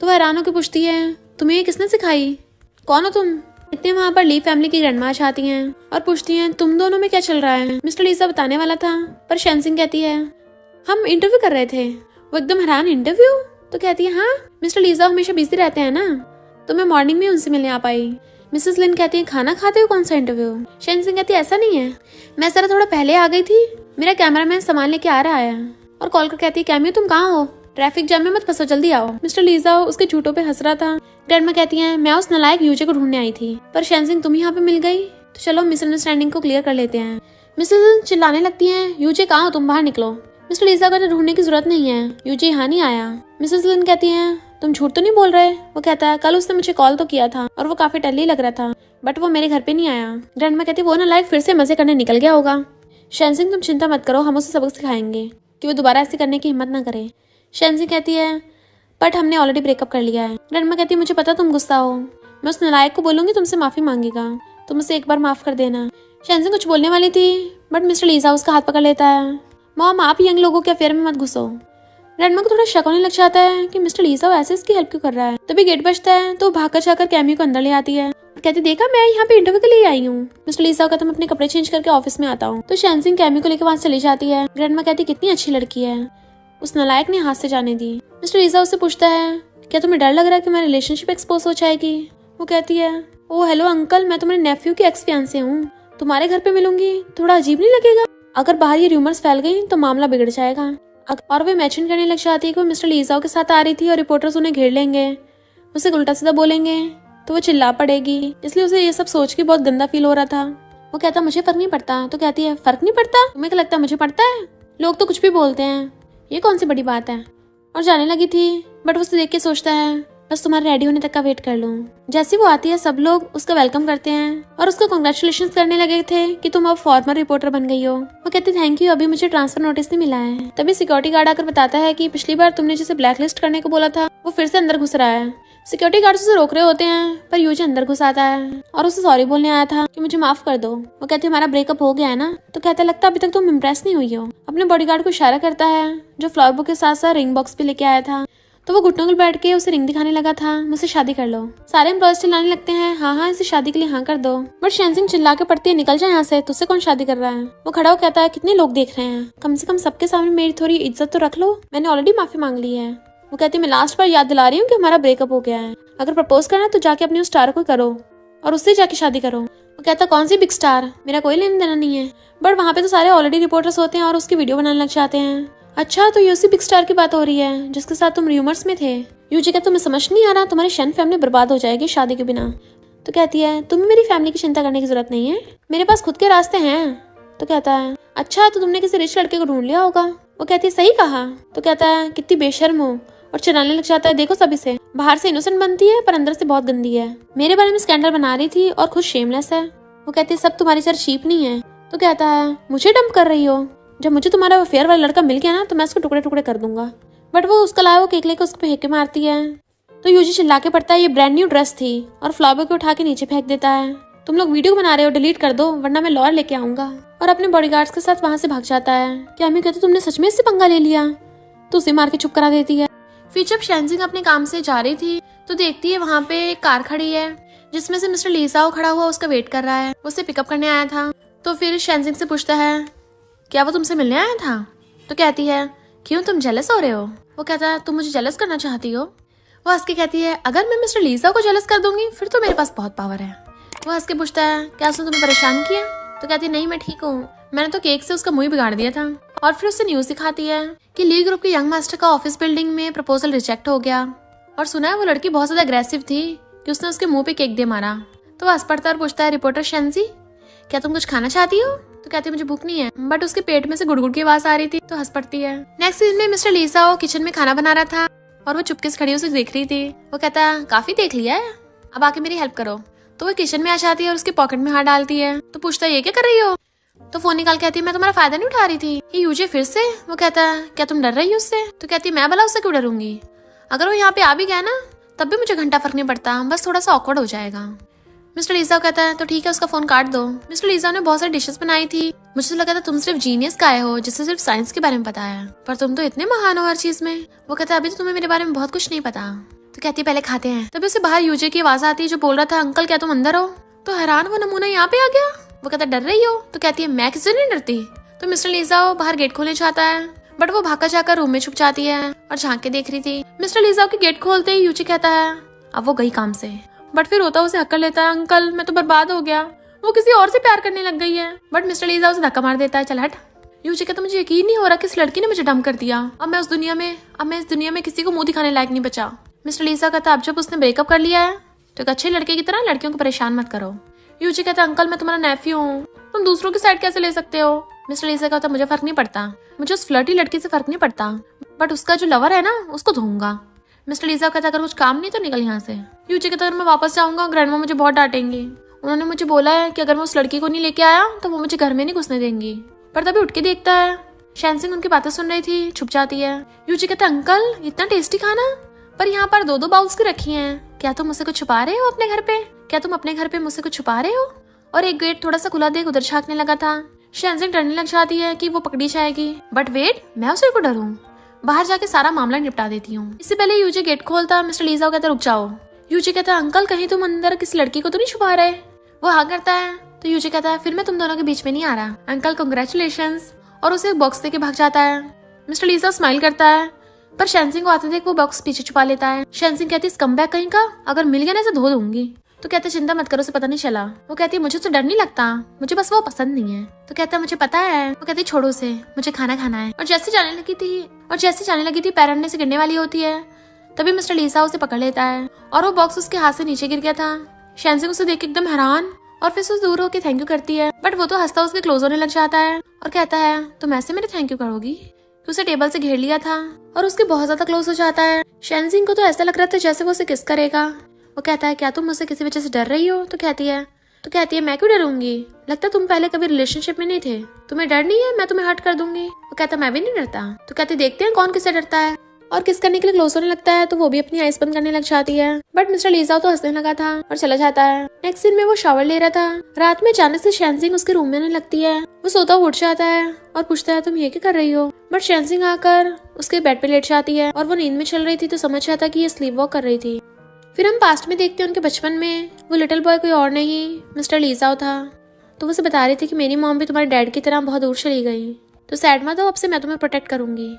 तो वो हैरान होकर पूछती है तुम्हें ये किसने सिखाई, कौन हो तुम? इतने वहाँ पर ली फैमिली की ग्रैंडमा आती हैं और पूछती हैं तुम दोनों में क्या चल रहा है। मिस्टर लीसा बताने वाला था, पर शेंसिंग कहती है हम इंटरव्यू कर रहे थे। वो एकदम हैरान, इंटरव्यू? तो कहती है हाँ, मिस्टर लीसा हमेशा बिजी रहते हैं ना, तो मैं मॉर्निंग में उनसे मिलने आ पाई। मिसेस लिन कहती है खाना खाते हो, कौन सा इंटरव्यू? शेंसिंग कहती है ऐसा नहीं है, मैं जरा थोड़ा पहले आ गई थी, मेरा कैमरामैन सामान लेके आ रहा है। और कॉल कर कहती है कैमियो तुम कहाँ हो, ट्रैफिक जाम में मत फंसो, जल्दी आओ। मिस्टर लीसा उसके झूठों पे हंस रहा था। ग्रैंडमा कहती है मैं उस नालायक यूजे को ढूंढने आई थी, पर शेंसिंग तुम यहाँ पे मिल गई, तो चलो मिसअंडरस्टैंडिंग को क्लियर कर लेते हैं। मिसेस लिन चिल्लाने लगती हैं यूजे कहाँ हो तुम, बाहर निकलो। मिस्टर लीसा को ढूंढने की जरूरत नहीं है, यूजे यहाँ नहीं आया। मिसेस लिन कहती है तुम झूठ तो नहीं बोल रहे? वो कहता है कल उसने मुझे कॉल तो किया था और वो काफी टल्ली लग रहा था, बट वो मेरे घर पे नहीं आया। ग्रैंडमा कहती है वो नालायक फिर से मजे करने निकल गया होगा। शेंसिंग तुम चिंता मत करो, हम उसे सबक सिखाएंगे कि वो दोबारा ऐसे करने की हिम्मत ना करे। शेंसिंग कहती है बट हमने ऑलरेडी ब्रेकअप कर लिया है। ग्रैंडमा कहती है मुझे पता तुम गुस्सा हो, मैं उस नालायक को बोलूंगी तुमसे माफी मांगेगा, तुम उसे एक बार माफ कर देना। शेंसिंग कुछ बोलने वाली थी, बट मिस्टर लीसा उसका हाथ पकड़ लेता है। मॉम आप यंग लोगों के अफेयर में मत घुसो। ग्रैंडमा को थोड़ा शक होने लग जाता है कि मिस्टर लीसा ऐसे इसकी हेल्प क्यों कर रहा है। तभी गेट बजता है तो भागकर जाकर कैमियो को अंदर ले आती है और कहती देखा मैं यहाँ पे इंटरव्यू के लिए आई हूँ। मिस्टर लीसा कहता मैं अपने कपड़े चेंज करके ऑफिस में आता हूँ। तो शेंसिंग कैमियो को लेकर वहां चली जाती है। ग्रैंडमा कहती कितनी अच्छी लड़की है, उस नालायक ने हाथ से जाने दी। मिस्टर लीसा उससे पूछता है क्या तुम्हें डर लग रहा है कि हमारी रिलेशनशिप एक्सपोज हो जाएगी? वो कहती है ओ हेलो अंकल, मैं तुम्हारे नेफ्यू की एक्स फियांसे हूँ, तुम्हारे घर पे मिलूंगी, थोड़ा अजीब नहीं लगेगा? अगर बाहर ये रूमर्स फैल गई तो मामला बिगड़ जाएगा। और वे मैचिंग करने लग जाती है कि वो मिस्टर लीसा के साथ आ रही थी और रिपोर्टर्स उन्हें घेर लेंगे, उसे उल्टा सीधा बोलेंगे तो वो चिल्ला पड़ेगी, इसलिए उसे ये सब सोच के बहुत गंदा फील हो रहा था। वो कहता मुझे फर्क नहीं पड़ता। तो कहती है फर्क नहीं पड़ता, तुम्हें क्या लगता है मुझे पड़ता है? लोग तो कुछ भी बोलते हैं, ये कौन सी बड़ी बात है। और जाने लगी थी, बट उसे देख के सोचता है बस तुम्हारे रेडी होने तक का वेट कर लूं। जैसे वो आती है सब लोग उसका वेलकम करते हैं और उसको कांग्रेचुलेशन करने लगे थे कि तुम अब फॉर्मर रिपोर्टर बन गई हो। वो कहती थैंक यू, अभी मुझे ट्रांसफर नोटिस नहीं मिला है। तभी सिक्योरिटी गार्ड आकर बताता है कि पिछली बार तुमने जिसे ब्लैक लिस्ट करने को बोला था वो फिर से अंदर घुस रहा है। सिक्योरिटी गार्ड उसे रोक रहे होते हैं पर यूजी अंदर घुस आता है और उसे सॉरी बोलने आया था कि मुझे माफ कर दो। वो कहती है हमारा ब्रेकअप हो गया है ना। तो कहता लगता अभी तक तुम इम्प्रेस नहीं हुई हो। अपने बॉडीगार्ड को इशारा करता है जो फ्लावर बुक के साथ साथ रिंग बॉक्स भी लेके आया था। तो वो घुटनों पर बैठ के उसे रिंग दिखाने लगा था, मुझसे शादी कर लो। सारे एम्प्लॉयज चिल्लाने लगते हैं हाँ हाँ इसे शादी के लिए हाँ कर दो। बट शेनजिंग चिल्ला के पड़ती है निकल जाए यहाँ से, तुझसे कौन शादी कर रहा है। वो खड़ा हो कहता है कितने लोग देख रहे हैं, कम से कम सबके सामने मेरी थोड़ी इज्जत तो रख लो, मैंने ऑलरेडी माफी मांग ली है। वो कहती है मैं लास्ट बार याद दिला रही हूँ कि हमारा ब्रेकअप हो गया है, अगर प्रपोज करना तो जाके अपने उस स्टार को करो और उससे जाके शादी करो। वो कहता कौन सी बिग स्टार, मेरा कोई लेना देना नहीं है। बट वहाँ पे तो सारे ऑलरेडी रिपोर्टर्स होते हैं और उसकी वीडियो बनाने लग जाते हैं। अच्छा तो ये उसी बिग स्टार की बात हो रही है जिसके साथ तुम र्यूमर्स में थे। यूजी कहता तुम्हें समझ नहीं आ रहा, तुम्हारी शन फैमिली बर्बाद हो जाएगी शादी के बिना। तो कहती है तुम्हें मेरी फैमिली की चिंता करने की जरूरत नहीं है, मेरे पास खुद के रास्ते हैं। तो कहता है अच्छा तो तुमने किसी रिच लड़के को ढूंढ लिया होगा। वो कहती है सही कहा। तो कहता है कितनी बेशर्म हो, और चिल्लाने लग जाता है देखो सभी से, बाहर से इनोसेंट बनती है पर अंदर से बहुत गंदी है, मेरे बारे में स्कैंडल बना रही थी और खुद शेमलेस है। वो कहती है सब तुम्हारी तरह चीप नहीं है। तो कहता है मुझे डंप कर रही हो, जब मुझे तुम्हारा अफेयर वाला लड़का मिल गया ना तो मैं उसको टुकड़े टुकड़े कर दूंगा। बट वो उसका लाया वो केक लेकर उसको फेंक के मारती है। तो यूजी चिल्ला के पड़ता है ये ब्रांड न्यू ड्रेस थी और फ्लावर को उठा के नीचे फेंक देता है। तुम लोग वीडियो बना रहे हो, डिलीट कर दो वरना मैं लॉयर लेके आऊंगा। और अपने बॉडीगार्ड्स के साथ वहां से भाग जाता है। क्या मैं कहती तुमने सच में इससे पंगा ले लिया, तो उसे मार के चुप करा देती है। फिर जब शेनजिंग अपने काम से जा रही थी तो देखती है वहाँ पे एक कार खड़ी है जिसमें से मिस्टर लीसाओ खड़ा हुआ उसका वेट कर रहा है, वो उसे पिकअप करने आया था। तो फिर शेनजिंग से पूछता है क्या वो तुमसे मिलने आया था। तो कहती है क्यों तुम जेलस हो रहे हो। वो कहता है तुम मुझे जेलस करना चाहती हो। वो हंस के कहती है अगर मैं मिस्टर लीसा को जेलस कर दूंगी फिर तो मेरे पास बहुत पावर है। वो हंस के पूछता है क्या उसने तुम्हें परेशान किया। तो कहती है नहीं मैं ठीक हूँ, मैंने तो केक से उसका मुंह बिगाड़ दिया था। और फिर उससे न्यूज दिखाती है कि ली ग्रुप के यंग मास्टर का ऑफिस बिल्डिंग में प्रपोजल रिजेक्ट हो गया और सुना है वो लड़की बहुत ज्यादा अग्रेसिव थी कि उसने उसके मुंह पे केक दे मारा। तो वो हंस पड़ता और पूछता है रिपोर्टर शेंजी क्या तुम कुछ खाना चाहती हो। तो कहती है मुझे भूख नहीं है, बट उसके पेट में से गुड़गुड़ की आवाज आ रही थी। तो हंस पड़ती है। नेक्स्ट सीन में मिस्टर लीसा किचन में खाना बना रहा था और वो चुपके से खड़ी उसे देख रही थी। वो कहता है काफी देख लिया है, अब आके मेरी हेल्प करो। तो वो किचन में आ जाती है और उसके पॉकेट में हाथ डालती है। तो पूछता है ये क्या कर रही हो। तो फोन निकाल कहती है मैं तुम्हारा फायदा नहीं उठा रही थी। ये यूजी फिर से। वो कहता है क्या तुम डर रही हो उससे। तो कहती है मैं भला उससे क्यों डरूंगी, अगर वो यहाँ पे आ भी गया ना तब भी मुझे घंटा फर्क नहीं पड़ता, बस थोड़ा सा ऑकवर्ड हो जाएगा। मिस्टर लीसा कहता है तो ठीक है उसका फोन काट दो। मिस्टर लीसा ने बहुत सारी डिशेस बनाई थी, मुझे तो लगा था तुम सिर्फ जीनियस का आए हो जिससे सिर्फ साइंस के बारे में पता है, पर तुम तो इतने महान हो हर चीज में। वो कहता है अभी तो तुम्हें मेरे बारे में बहुत कुछ नहीं पता। तो कहती है पहले खाते हैं। तभी उसे बाहर यूजे की आवाज आती है जो बोल रहा था अंकल क्या तुम अंदर हो। तो हैरान वो नमूना यहाँ पे आ गया। वो कहता डर रही हो। तो कहती है मैं किसी नहीं डरती। तो मिस्टर लीसा बाहर गेट खोलने चाहता है बट वो भागा जाकर रूम में छुप जाती है और झांक के देख रही थी। मिस्टर लीसा के गेट खोलते ही यूजी कहता है अब वो गई काम से, बट फिर रोता उसे हक्कर लेता है अंकल मैं तो बर्बाद हो गया, वो किसी और से प्यार करने लग गई है। बट मिस्टर लीसा उसे धक्का मार देता है चल हट। यूजी कहता मुझे यकीन नहीं हो रहा कि इस लड़की ने मुझे डंप कर दिया, अब मैं इस दुनिया में किसी को मुंह दिखाने लायक नहीं बचा। मिस्टर लीसा कहता अब जब उसने ब्रेकअप कर लिया है तो एक अच्छे लड़के की तरह लड़कियों को परेशान मत करो। यूजी कहता अंकल मैं तुम्हारा नेफ्यू हूँ, तुम दूसरों की साइड कैसे ले सकते हो। मिस्टर लीसा कहता मुझे फर्क नहीं पड़ता, मुझे उस फ्लर्टी लड़की से फर्क नहीं पड़ता, बट उसका जो लवर है ना उसको धोऊंगा। मिस्टर लीसा कहता अगर कुछ काम नहीं तो निकल यहाँ से। यूजी कहता अगर मैं वापस जाऊंगा ग्रैंडमा मुझे बहुत डांटेंगी, उन्होंने मुझे बोला है कि अगर मैं उस लड़की को नहीं लेके आया तो वो मुझे घर में नहीं घुसने देंगी। पर तभी उठ के देखता है शेनसिंग उनकी बातें सुन रही थी, छुप जाती है। यूजी कहता अंकल इतना टेस्टी खाना, पर यहाँ पर 2-2 बाउल्स की रखी हैं, क्या तुम मुझसे कुछ छुपा रहे हो अपने घर पे, क्या तुम अपने घर पे मुझसे कुछ छुपा रहे हो। और एक गेट थोड़ा सा खुला देख उधर झांकने लगा था। शेनसिंग डरने लग जाती है कि वो पकड़ी जाएगी, बट वेट मैं उसे को डरूं, बाहर जाके सारा मामला निपटा देती हूँ। इससे पहले यूजी गेट खोलता मिस्टर लीसा कहता रुक जाओ। यूजी कहता अंकल कहीं तुम अंदर किसी लड़की को तो नहीं छुपा रहे। वो हाँ करता है तो यूजी कहता है फिर मैं तुम दोनों के बीच में नहीं आ रहा अंकल कांग्रेचुलेशंस, और उसे एक बॉक्स देके भाग जाता है। मिस्टर लीसा स्माइल करता है पर शेनसिंग को आते देख वो बॉक्स पीछे छुपा लेता है। शेनसिंग कहती है स्कमबैग कहीं का, अगर मिल गया ना इसे धो दूंगी। तो कहते चिंता मत करो उसे पता नहीं चला। वो कहती है मुझे तो डर नहीं लगता, मुझे बस वो पसंद नहीं है। तो कहता है मुझे पता है। वो कहती छोड़ो उसे, मुझे खाना खाना है। और जैसे जाने लगी थी पैर अंडे से गिरने वाली होती है तभी मिस्टर लीसा उसे पकड़ लेता है और वो बॉक्स उसके हाथ से नीचे गिर गया था। शेनसिंग उसे देख के एकदम हैरान और फिर उसे दूर होकर थैंक यू करती है, बट वो तो हंसता उसके क्लोज होने लग जाता है और कहता है तुम ऐसे मेरे थैंक यू करोगी। तो उसे टेबल से घेर लिया था और उसके बहुत ज्यादा क्लोज हो जाता है। शेनसिंग को तो ऐसा लग रहा था जैसे वो उसे किस करेगा। वो कहता है क्या तुम मुझसे किसी वजह से डर रही हो। तो कहती है मैं क्यों डरूंगी, लगता तुम पहले कभी रिलेशनशिप में नहीं थे, तुम्हें डर नहीं है मैं तुम्हें हर्ट कर दूंगी। वो कहता मैं भी नहीं डरता। तो कहती देखते हैं कौन किससे डरता है। और किस करने के लिए क्लोज होने लगता है तो वो भी अपनी आइस बंद करने लग जाती है। बट मिस्टर लीजाओ तो हंसने लगा था और चला जाता है। नेक्स्ट सीन में वो शावर ले रहा था। रात में अचानक से शैनजिंग उसके रूम में आने लगती है। वो सोता उठ जाता है और पूछता है तुम ये क्या कर रही हो। बट शैनजिंग आकर उसके बेड पे लेट जाती है और वो नींद में चल रही थी तो समझ जाता कि ये स्लीप वॉक कर रही थी। फिर हम पास्ट में देखते हैं उनके बचपन में वो लिटिल बॉय कोई और नहीं मिस्टर लीजाओ था। तो वो उसे बता रही थी कि मेरी मॉम भी तुम्हारे डैड की तरह बहुत दूर चली गई, तो सैड मत हो, अब से मैं तुम्हें प्रोटेक्ट करूंगी।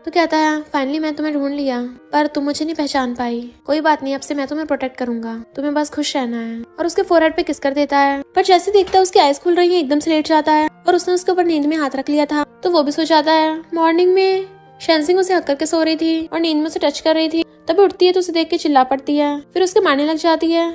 तो कहता है फाइनली मैं तुम्हें ढूंढ लिया पर तुम मुझे नहीं पहचान पाई, कोई बात नहीं, अब से मैं तुम्हें प्रोटेक्ट करूंगा, तुम्हें बस खुश रहना है। और उसके फोरहेड पे किस कर देता है। पर जैसे देखता है उसकी आइज खुल रही है, एकदम से लेट जाता है और उसने उसके ऊपर नींद में हाथ रख लिया था तो वो भी सो जाता है। मॉर्निंग में शैनजिंग उसे हक करके सो रही थी और नींद में उसे टच कर रही थी। तभी उठती है तो उसे देख के चिल्ला पड़ती है। फिर उसके मारने लग जाती है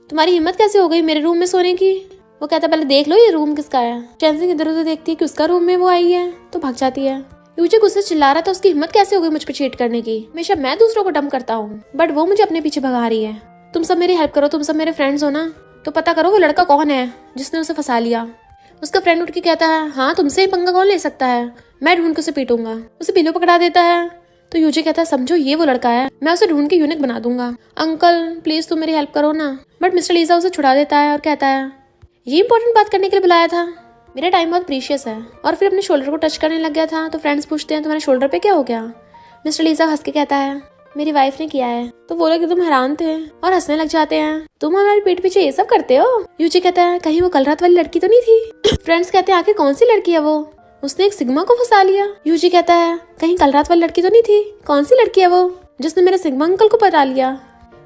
तुम्हारी हिम्मत कैसे हो गई मेरे रूम में सोने की। वो कहता है पहले देख लो ये रूम किसका है। शैनजिंग इधर उधर देखती है कि उसका रूम में वो आई है तो भाग जाती है। यूजी गुस्से चिल्ला रहा था उसकी हिम्मत कैसे हो गई मुझ पे चीट करने की, हमेशा मैं दूसरों को डम करता हूँ बट वो मुझे अपने पीछे भगा रही है। तुम सब मेरी हेल्प करो, तुम सब मेरे फ्रेंड्स हो ना, तो पता करो वो लड़का कौन है जिसने उसे फंसा लिया। उसका फ्रेंड उठ के कहता है हाँ तुमसे ही पंगा कौन ले सकता है, मैं ढूंढ के उसे पीटूंगा। उसे पिलो पकड़ा देता है तो यूजी कहता है समझो ये वो लड़का है, मैं उसे ढूंढ के यूनिक बना दूंगा, अंकल प्लीज तुम मेरी हेल्प करो ना। बट मिस्टर लीजा उसे छुड़ा देता है और कहता है ये इंपॉर्टेंट बात करने के लिए बुलाया था, मेरा टाइम बहुत प्रीशियस है। और फिर अपने शोल्डर को टच करने लग गया था तो फ्रेंड्स पूछते हैं तुम्हारे शोल्डर पे क्या हो गया। मिस्टर लीजा हंस के कहता है मेरी वाइफ ने किया है। तो वो लोग एकदम हैरान थे और हंसने लग जाते हैं तुम हमारे पीठ पीछे ये सब करते हो। यूजी कहता है कहीं वो कल रात वाली लड़की तो नहीं थी। फ्रेंड्स कहते हैं आखिर कौन सी लड़की है वो, उसने एक सिग्मा को फंसा लिया। यूजी कहता है कहीं कल रात वाली लड़की तो नहीं थी, कौन सी लड़की है वो जिसने मेरे सिग्मा अंकल को पटा लिया।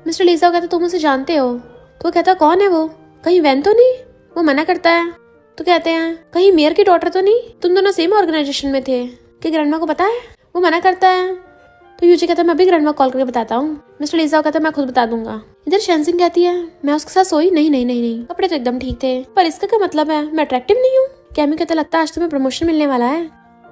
मिस्टर लीजा कहता तुम उसे जानते हो। तो वो कहता कौन है वो, कहीं वैन तो नहीं। वो मना करता है तो कहते हैं कहीं मेयर की डॉटर तो नहीं, तुम दोनों सेम ऑर्गेनाइजेशन में थे, कि ग्रैंडमा को पता है। वो मना करता है तो यूजी कहता है मैं अभी ग्रैंडमा कॉल करके बताता हूँ। मिस्टर लीजा कहता है मैं खुद बता दूंगा। इधर शैनजिंग कहती है मैं उसके साथ सोई नहीं नहीं नहीं नहीं, कपड़े तो एकदम ठीक थे पर इसका क्या मतलब है, मैं अट्रैक्टिव नहीं हूँ। कैमी कहता लगता है आज तुम्हें प्रमोशन मिलने वाला है।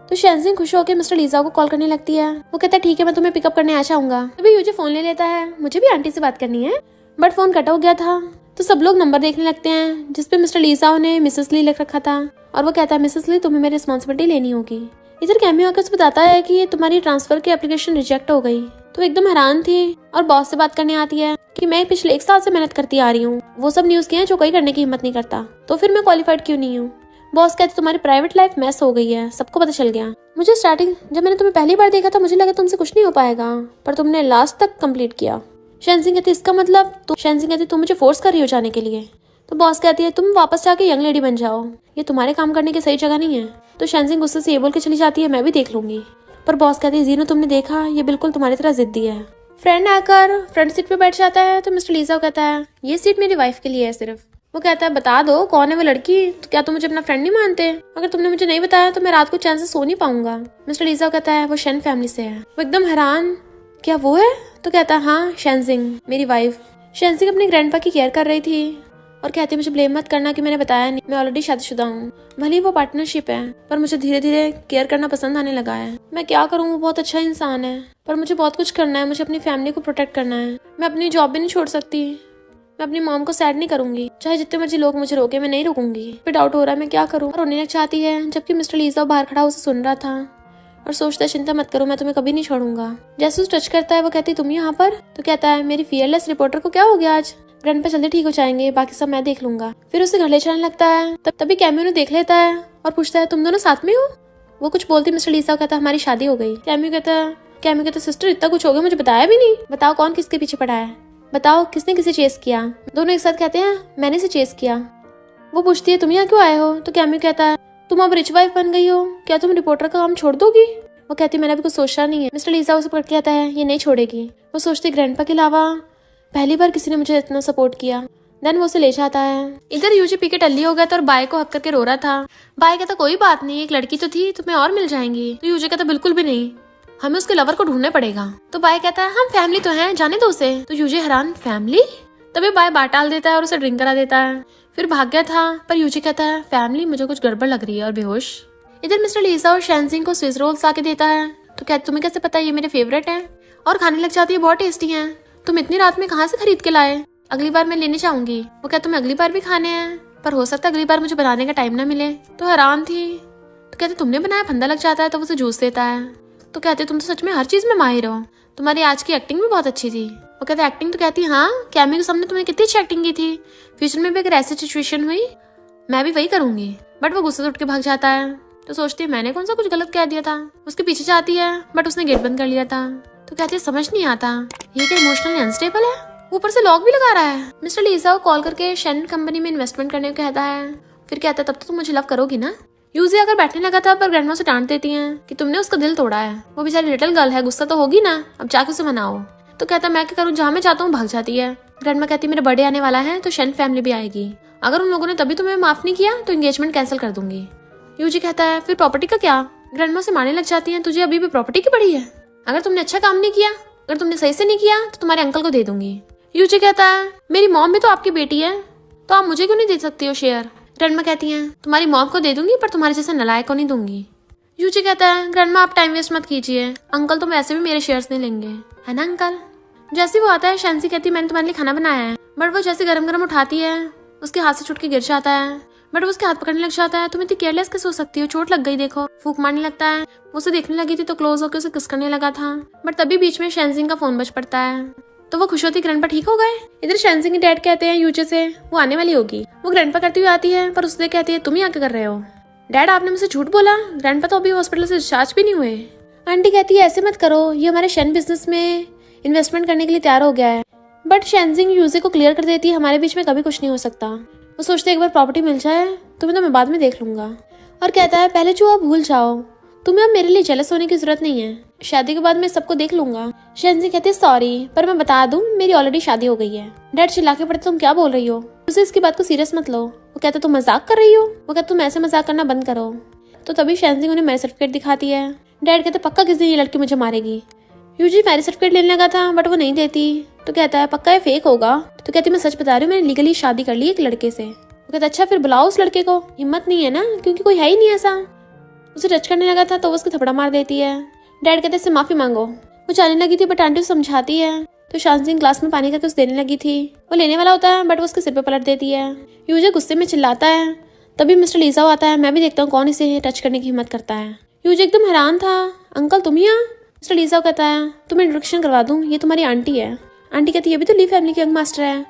तो शैनजिंग खुश होकर मिस्टर लीजा को कॉल करने लगती है। वो कहता है ठीक है मैं तुम्हें पिकअप करने आ जाऊंगा। तभी यूजी फोन ले लेता है, मुझे भी आंटी से बात करनी है। बट फोन कटा हो गया था तो सब लोग नंबर देखने लगते हैं जिसपे मिस्टर लीजा ने मिसेस ली लिख रखा था और वो कहता है मिसेस ली तुम्हें मेरी रिस्पॉन्सिबिलिटी लेनी होगी। इधर कैमी आकर उसे बताता है कि तुम्हारी ट्रांसफर की एप्लीकेशन रिजेक्ट हो गई। तो एकदम हैरान थी और बॉस से बात करने आती है कि मैं पिछले 1 साल से मेहनत करती आ रही हूँ, वो सब न्यूज किए हैं जो कोई करने की हिम्मत नहीं करता, तो फिर मैं क्वालिफाइड क्यों नहीं हूँ। बॉस कहते तुम्हारी प्राइवेट लाइफ मैस हो गई है, सबको पता चल गया। मुझे स्टार्टिंग जब मैंने तुम्हें पहली बार देखा था मुझे लगा तुमसे कुछ नहीं हो पाएगा पर तुमने लास्ट तक कंप्लीट किया। शैनजिंग कहती इसका मतलब शैनजिंग कहती तुम मुझे फोर्स कर रही हो जाने के लिए। तो बॉस कहती है तुम वापस जाके यंग लेडी बन जाओ, ये तुम्हारे काम करने की सही जगह नहीं है। तो शैनजिंग गुस्से से ये बोल के चली जाती है मैं भी देख लूंगी। पर बॉस कहती है जीनो तुमने देखा ये बिल्कुल तुम्हारी तरह जिद्दी है। फ्रेंड आकर फ्रंट सीट पे बैठ जाता है तो मिस्टर लीजा कहता है ये सीट मेरी वाइफ के लिए है सिर्फ। वो कहता है बता दो कौन है वो लड़की, तो क्या तुम मुझे अपना फ्रेंड नहीं मानते, अगर तुमने मुझे नहीं बताया तो मैं रात को चैन से सो नहीं पाऊंगा। मिस्टर लीजा कहता है वो शेन फैमिली से है। वो एकदम हैरान क्या वो है, तो कहता है हाँ शैनजिंग मेरी वाइफ। शैनजिंग अपने ग्रैंडपा की केयर कर रही थी और कहती मुझे ब्लेम मत करना कि मैंने बताया नहीं, मैं ऑलरेडी शादीशुदा हूँ। भले वो पार्टनरशिप है पर मुझे धीरे धीरे केयर करना पसंद आने लगा है। मैं क्या करूँ, वो बहुत अच्छा इंसान है पर मुझे बहुत कुछ करना है, मुझे अपनी फैमिली को प्रोटेक्ट करना है। मैं अपनी जॉब भी नहीं छोड़ सकती, मैं अपनी मॉम को सैड नहीं करूंगी, चाहे जितने मर्जी लोग मुझे रोके मैं नहीं रुकूंगी। फिर डाउट हो रहा है मैं क्या करूँ, और रोने लग चाहती है। जबकि मिस्टर लीजा बाहर खड़ा उसे सुन रहा था और सोचता है चिंता मत करो मैं तुम्हें कभी नहीं छोड़ूंगा। जैसे उसे टच करता है वो कहती तुम यहाँ पर, तो कहता है मेरी फियरलेस रिपोर्टर को क्या हो गया आज, ग्रैंड पे जल्दी ठीक हो जाएंगे, बाकी सब मैं देख लूंगा। फिर उसे घर ले जाने लगता है। तभी कैमी उन्हें देख लेता है और पूछता है तुम दोनों साथ में हो। वो कुछ बोलती मिस्टर लीजा कहता है हमारी शादी हो गई। कैमी कहता सिस्टर इतना कुछ हो गया मुझे बताया भी नहीं, बताओ कौन किसके पीछे पड़ा है, बताओ किसने किसे चेस किया। दोनों एक साथ कहते हैं मैंने इसे चेस किया। वो पूछती है तुम यहाँ क्यों आए हो, तो कैमी कहता है तुम अब रिच वाइफ बन गई हो, क्या तुम रिपोर्टर का काम छोड़ दोगी। वो कहती मैंने अभी कुछ सोचा नहीं है। मिस्टर लीजा उसे पकड़ के कहता है ये नहीं छोड़ेगी। वो सोचती ग्रैंडपा के अलावा पहली बार किसी ने मुझे इतना सपोर्ट किया। देन वो उसे ले जाता है। इधर यूजी पी के टल्ली हो गया था और बाय को हक करके रो रहा था। बाय कहता कोई बात नहीं, एक लड़की तो थी, तुम्हें और मिल जाएंगी। तो यूजी कहता बिल्कुल भी नहीं, हमें उसके लवर को ढूंढना पड़ेगा। तो बाय कहता है हम फैमिली तो हैं, जाने दो उसे। तो यूजी हैरान फैमिली। तभी बाय बात टाल देता है और उसे ड्रिंक करा देता है। फिर भाग गया था पर यूजी कहता है फैमिली मुझे कुछ गड़बड़ लग रही है और बेहोश। इधर मिस्टर लीजा और शैनजिंग को स्विस रोल्स आके देता है। तो कहते तुम्हें कैसे पता ये मेरे फेवरेट है, और खाने लग जाती है बहुत टेस्टी है, तुम इतनी रात में कहाँ से खरीद के लाए, अगली बार मैं लेने चाहूंगी। वो कहता तुम्हें अगली बार भी खाने हैं पर हो सकता है अगली बार मुझे बनाने का टाइम ना मिले। तो हैरान थी। तो कहते तुमने बनाया, फंदा लग जाता है। तो उसे जूस देता है। तो कहते तुम तो सच में हर चीज में माहिर हो। तुम्हारी आज की एक्टिंग भी बहुत अच्छी थी। वो कहते एक्टिंग? तो कहती हाँ, कैमी के सामने तुमने कितनी अच्छी एक्टिंग की थी। फ्यूचर में भी अगर ऐसी सिचुएशन हुई मैं भी वही करूंगी। बट वो गुस्से से उठ के भाग जाता है। तो सोचती है मैंने कौन सा कुछ गलत कह दिया था। उसके पीछे जाती है बट उसने गेट बंद कर लिया था। तो कहती है समझ नहीं आता ये क्या इमोशनली अनस्टेबल है, ऊपर से लॉक भी लगा रहा है। मिस्टर लीसा को कॉल करके शेन कंपनी में इन्वेस्टमेंट करने को कहता है। फिर कहता है तब तो तुम मुझे लव करोगी ना। यूजी आकर बैठने लगा था पर ग्रैंडमा से डांट देती हैं कि तुमने उसका दिल तोड़ा है। वो बेचारी लिटिल गर्ल है, गुस्सा तो होगी ना, अब जाके उसे मनाओ। तो कहता मैं क्या करूँ, जहाँ मैं चाहता हूँ भाग जाती है। ग्रैंडमा कहती मेरा बर्थडे आने वाला है तो शेन फैमिली भी आएगी। अगर उन लोगों ने तभी तुम्हें माफ नहीं किया तो एंगेजमेंट कैंसिल कर दूंगी। यूजी कहता है फिर प्रॉपर्टी का क्या। ग्रैंडमा से मारने लग जाती है तुझे अभी भी प्रॉपर्टी की पड़ी है। अगर तुमने अच्छा काम नहीं किया, अगर तुमने सही से नहीं किया तो तुम्हारे अंकल को दे दूंगी। यूजी कहता है मेरी मॉम भी तो आपकी बेटी है, तो आप मुझे क्यों नहीं दे सकती हो शेयर। ग्रैंडमा कहती हैं तुम्हारी मॉम को दे दूंगी पर तुम्हारे जैसे नलायक को नहीं दूंगी। यूजी कहता है ग्रैंडमा आप टाइम वेस्ट मत कीजिए, अंकल तो वैसे भी मेरे शेयर्स नहीं लेंगे, है ना अंकल। जैसे वो आता है शैंसी कहती है मैंने तुम्हारे लिए खाना बनाया है। बट वो जैसे गरम गरम उठाती है उसके हाथ से छूट के गिर जाता है। बट वो उसके हाथ पकड़ने लग जाता है। तुम इतनी केयरलेस कैसे हो सकती हो, चोट लग गई देखो। फूक मारने लगता है। वो उसे देखने लगी थी तो क्लोज होकर उसे किस करने लगा था। बट तभी बीच में शैंसिंग का फोन बज पड़ता है तो वो खुश होती ग्रैंडपा ठीक हो गए। इधर शैंसिंग के डैड कहते हैं यूजे से वो आने वाली होगी। वो ग्रैंडपा करती हुई आती है पर उससे कहती है तुम ही आके कर रहे हो। डैड आपने मुझसे झूठ बोला, ग्रैंडपा तो अभी हॉस्पिटल से डिस्चार्ज भी नहीं हुए। आंटी कहती है ऐसे मत करो, ये हमारे शेन बिजनेस में इन्वेस्टमेंट करने के लिए तैयार हो गया है। बट शैंसिंग यूजे को क्लियर कर देती है हमारे बीच में कभी कुछ नहीं हो सकता। वो सोचते एक बार प्रॉपर्टी मिल जाए तुम्हें तो मैं बाद में देख लूंगा। और कहता है पहले जो आप भूल जाओ, तुम्हें अब मेरे लिए जेलस होने की जरूरत नहीं है, शादी के बाद मैं सबको देख लूंगा। शैंसी कहती है सॉरी पर मैं बता दूं मेरी ऑलरेडी शादी हो गई है। डैड चिल्ला के पड़ते तुम क्या बोल रही हो, उसे इसकी बात को सीरियस मत लो। वो कहता तुम मजाक कर रही हो। वो कहता तुम ऐसे मजाक करना बंद करो। तो तभी शैंसी उन्हें मैरिज सर्टिफिकेट दिखाती है। डैड कहते पक्का किसी दिन ये लड़की मुझे मारेगी। यूजी मैरिज सर्टिफिकेट लेने लगा था बट वो नहीं देती। तो कहता है पक्का ये फेक होगा। तो कहती मैं सच बता रही हूँ, मैंने लीगली शादी कर ली एक लड़के से। वो कहता अच्छा फिर बुलाओ उस लड़के को। हिम्मत नहीं है ना क्योंकि कोई है ही नहीं ऐसा। उसे टच करने लगा था तो वो उसको थपड़ा मार देती है। डैड कहते इससे माफी मांगो। वो जाने लगी थी बट आंटी समझाती है तो शांति ग्लास में पानी करके उसे देने लगी थी। वो लेने वाला होता है बट वो उसके सिर पे पलट देती है। यूजी गुस्से में चिल्लाता है। तभी मिस्टर लीसा आता है। मैं भी देखता हूँ कौन इसे टच करने की हिम्मत करता है। यूजी एकदम हैरान था। अंकल तुम ही यहाँ। मिस्टर लीसा कहता है तुम्हें इंट्रोडक्शन करवा दूं, ये तुम्हारी आंटी है। आंटी कहती है ये भी तो ली फैमिली के यंग मास्टर है।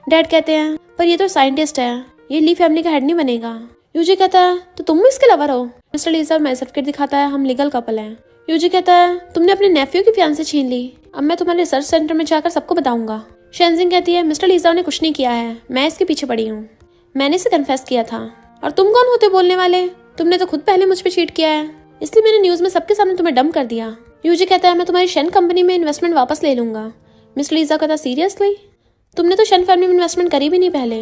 डैड कहते हैं पर ये तो साइंटिस्ट है, ये ली फैमिली का हेड नहीं बनेगा। यूजी कहता है तो तुम भी इसके लवर हो। मिस्टर लीसा मैरिज सर्टिफिकेट दिखाता है, हम लीगल कपल हैं। यूजी कहता है तुमने अपने नेफ्यू की फियांसे छीन ली, अब मैं तुम्हारे रिसर्च सेंटर में जाकर सबको बताऊंगा। शैंजिंग कहती है मिस्टर लीसा ने कुछ नहीं किया है, मैं इसके पीछे पड़ी हूँ, मैंने इसे कन्फेस किया था। और तुम कौन होते बोलने वाले, तुमने तो खुद पहले मुझ पे चीट किया है, इसलिए मैंने न्यूज में सबके सामने तुम्हें डंप कर दिया। यूजी कहता है मैं तुम्हारी शेन कंपनी में इन्वेस्टमेंट वापस ले लूंगा। मिस्टर लीसा कहता सीरियसली, तुमने तो शेन फैमिली में इन्वेस्टमेंट करी भी नहीं पहले।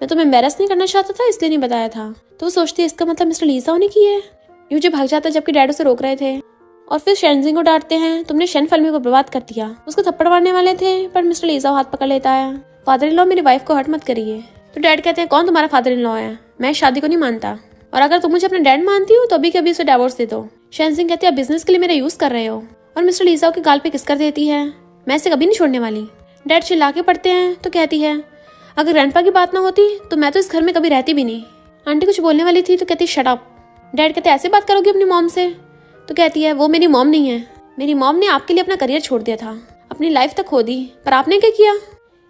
मैं तुम्हें एम्बेरस नहीं करना चाहता था इसलिए नहीं बताया था। तो वो सोचती है इसका मतलब मिस्टर लीसा ने की है। यूजी भाग जाता है जबकि डैड उसे रोक रहे थे। और फिर शेंजिंग को डांटते हैं तुमने शेन फैमिली को बर्बाद कर दिया। उसको थप्पड़ मारने वाले थे पर मिस्टर लीसा हाथ पकड़ लेता है। फादर इन लॉ मेरी वाइफ को हर्ट मत करिए। तो डैड कहते हैं कौन तुम्हारा फादर इन लॉ है, मैं शादी को नहीं मानता, और अगर तुम मुझे अपना डैड मानती हो तो अभी कभी उसे डिवोर्स दे दो। शेंजिंग कहती है बिजनेस के लिए मेरा यूज कर रहे हो। और मिस्टर लीसा के गाल पे किस कर देती है, मैं इसे कभी नहीं छोड़ने वाली। डैड चिल्ला के पड़ते हैं तो कहती है अगर ग्रैंडपा की बात ना होती तो मैं तो इस घर में कभी रहती भी नहीं। आंटी कुछ बोलने वाली थी तो कहती शट अप। डैड कहते ऐसे बात करोगी अपनी मॉम से। तो कहती है वो मेरी मॉम नहीं है, मेरी मॉम ने आपके लिए अपना करियर छोड़ दिया था, अपनी लाइफ तक खो दी, पर आपने क्या किया,